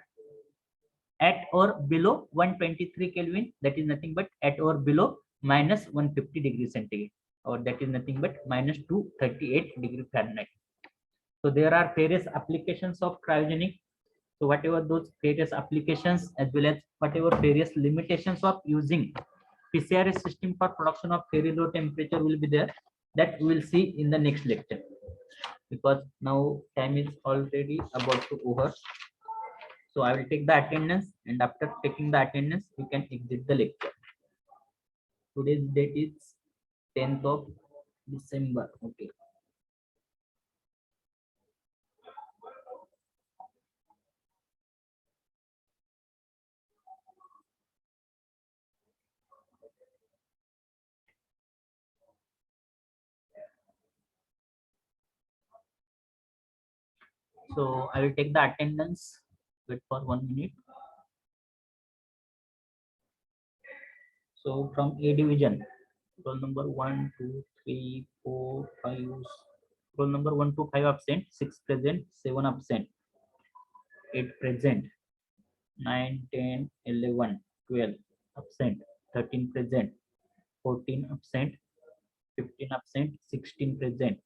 A: at or below 123 Kelvin, that is nothing but at or below minus 150 degrees centigrade, or that is nothing but minus 238 degree Fahrenheit. So there are various applications of cryogenic. So whatever those various applications, as well as whatever various limitations of using PCRS system for production of very low temperature will be there, that we will see in the next lecture, because now time is already about to over. So I will take the attendance, and after taking the attendance, we can exit the lecture. Today's date is 10th of December. Okay. So I will take the attendance. Wait for 1 minute. So from A division, roll number 1, 2, 3, 4, 5. Roll number 1 to 5 absent, 6 present, 7 absent, 8 present, 9, 10, 11, 12 absent, 13 present, 14 absent, 15 absent, 16 present,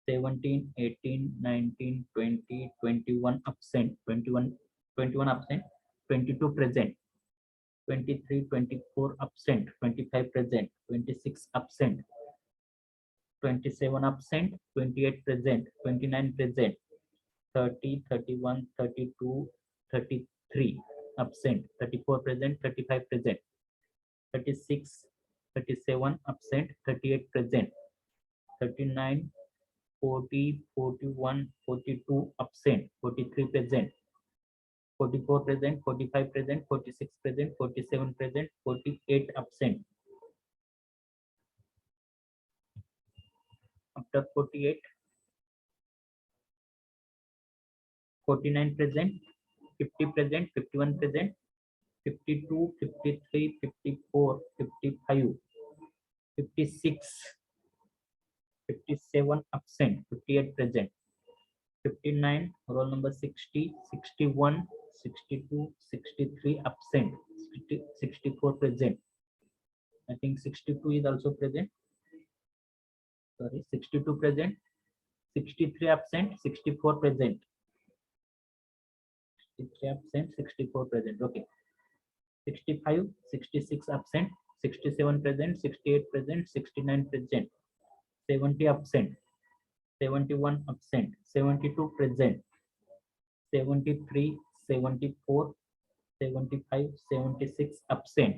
A: 17, 18, 19, 20, 21 absent, 21 absent, 22 present, 23, 24 absent, 25 present, 26 absent, 27 absent, 28 present, 29 present, 30, 31, 32, 33 absent, 34 present, 35 present, 36, 37 absent, 38 present, 39, 40, 41, 42 absent, 43 present, 44 present, 45 present, 46 present, 47 present, 48 absent. After 48, 49 present, 50 present, 51 present, 52, 53, 54, 55, 56, 57 absent, 58 present, 59, roll number 60, 61, 62, 63 absent, 64 present. I think 62 is also present. Sorry, 62 present, 63 absent, 64 present. 63 absent, 64 present. Okay. 65, 66 absent, 67 present, 68 present, 69 present, 70 absent, 71 absent, 72 present, 73, 74, 75, 76 absent.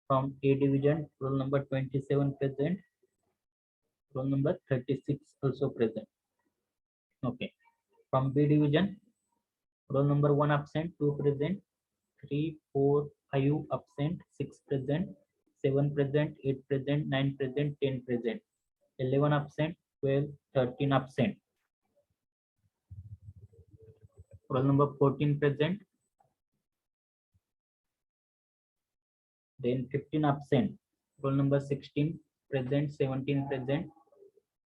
A: From A division, roll number 27 present, roll number 36 also present. Okay. From B division, roll number 1 absent, 2 present, 3, 4, 5 absent, 6 present, 7 present, 8 present, 9 present, 10 present, 11 absent, 12, 13 absent. Roll number 14 present, then 15 absent. Roll number 16 present, 17 present,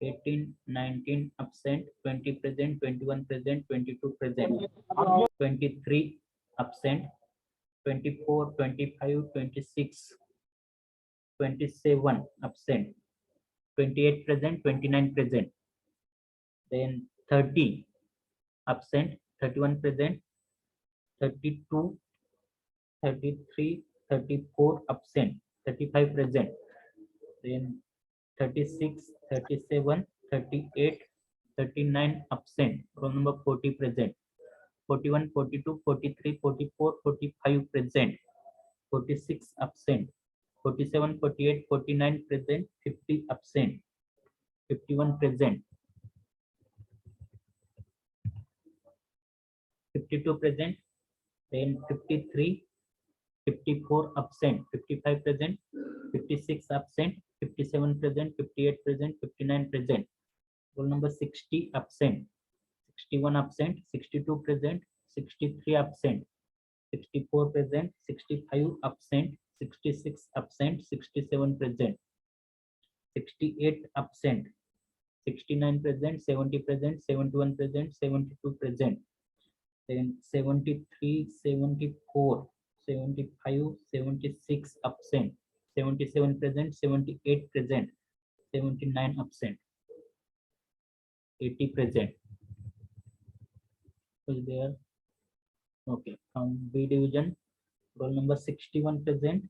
A: 18, 19 absent, 20 present, 21 present, 22 present, 23 absent, 24, 25, 26, 27 absent, 28 present, 29 present, then 30 absent, 31 present, 32, 33, 34 absent, 35 present, then 36, 37, 38, 39 absent, roll number 40 present, 41, 42, 43, 44, 45 present, 46 absent, 47, 48, 49 present, 50 absent, 51 present, 52 present, then 53, 54 absent, 55 present, 56 absent, 57 present, 58 present, 59 present, roll number 60 absent, 61 absent, 62 present, 63 absent, 64 present, 65 absent, 66 absent, 67 present, 68 absent, 69 present, 70 present, 71 present, 72 present, then 73, 74, 75, 76 absent, 77 present, 78 present, 79 absent, 80 present. Is there? Okay, from B division, roll number 61 present,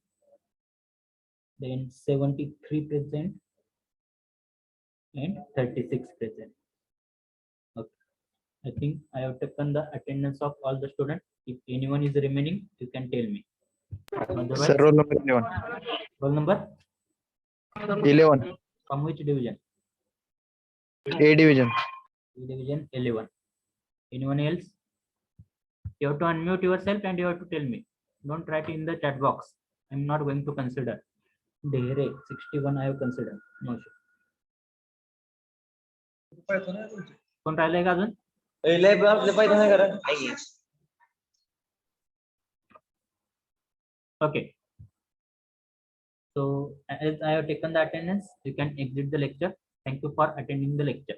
A: then 73 present, and 36 present. Okay, I think I have taken the attendance of all the students. If anyone is remaining, you can tell me. Otherwise,
D: Sir, roll number 11.
A: roll number
D: 11.
A: from which division?
D: A division.
A: B division 11. Anyone else? You have to unmute yourself and you have to tell me. Don't write in the chat box. I'm not going to consider. Dehere 61 I have considered. No sure. कोण राहिलंय का अजून? Okay. So as I have taken the attendance, you can exit the lecture. Thank you for attending the lecture.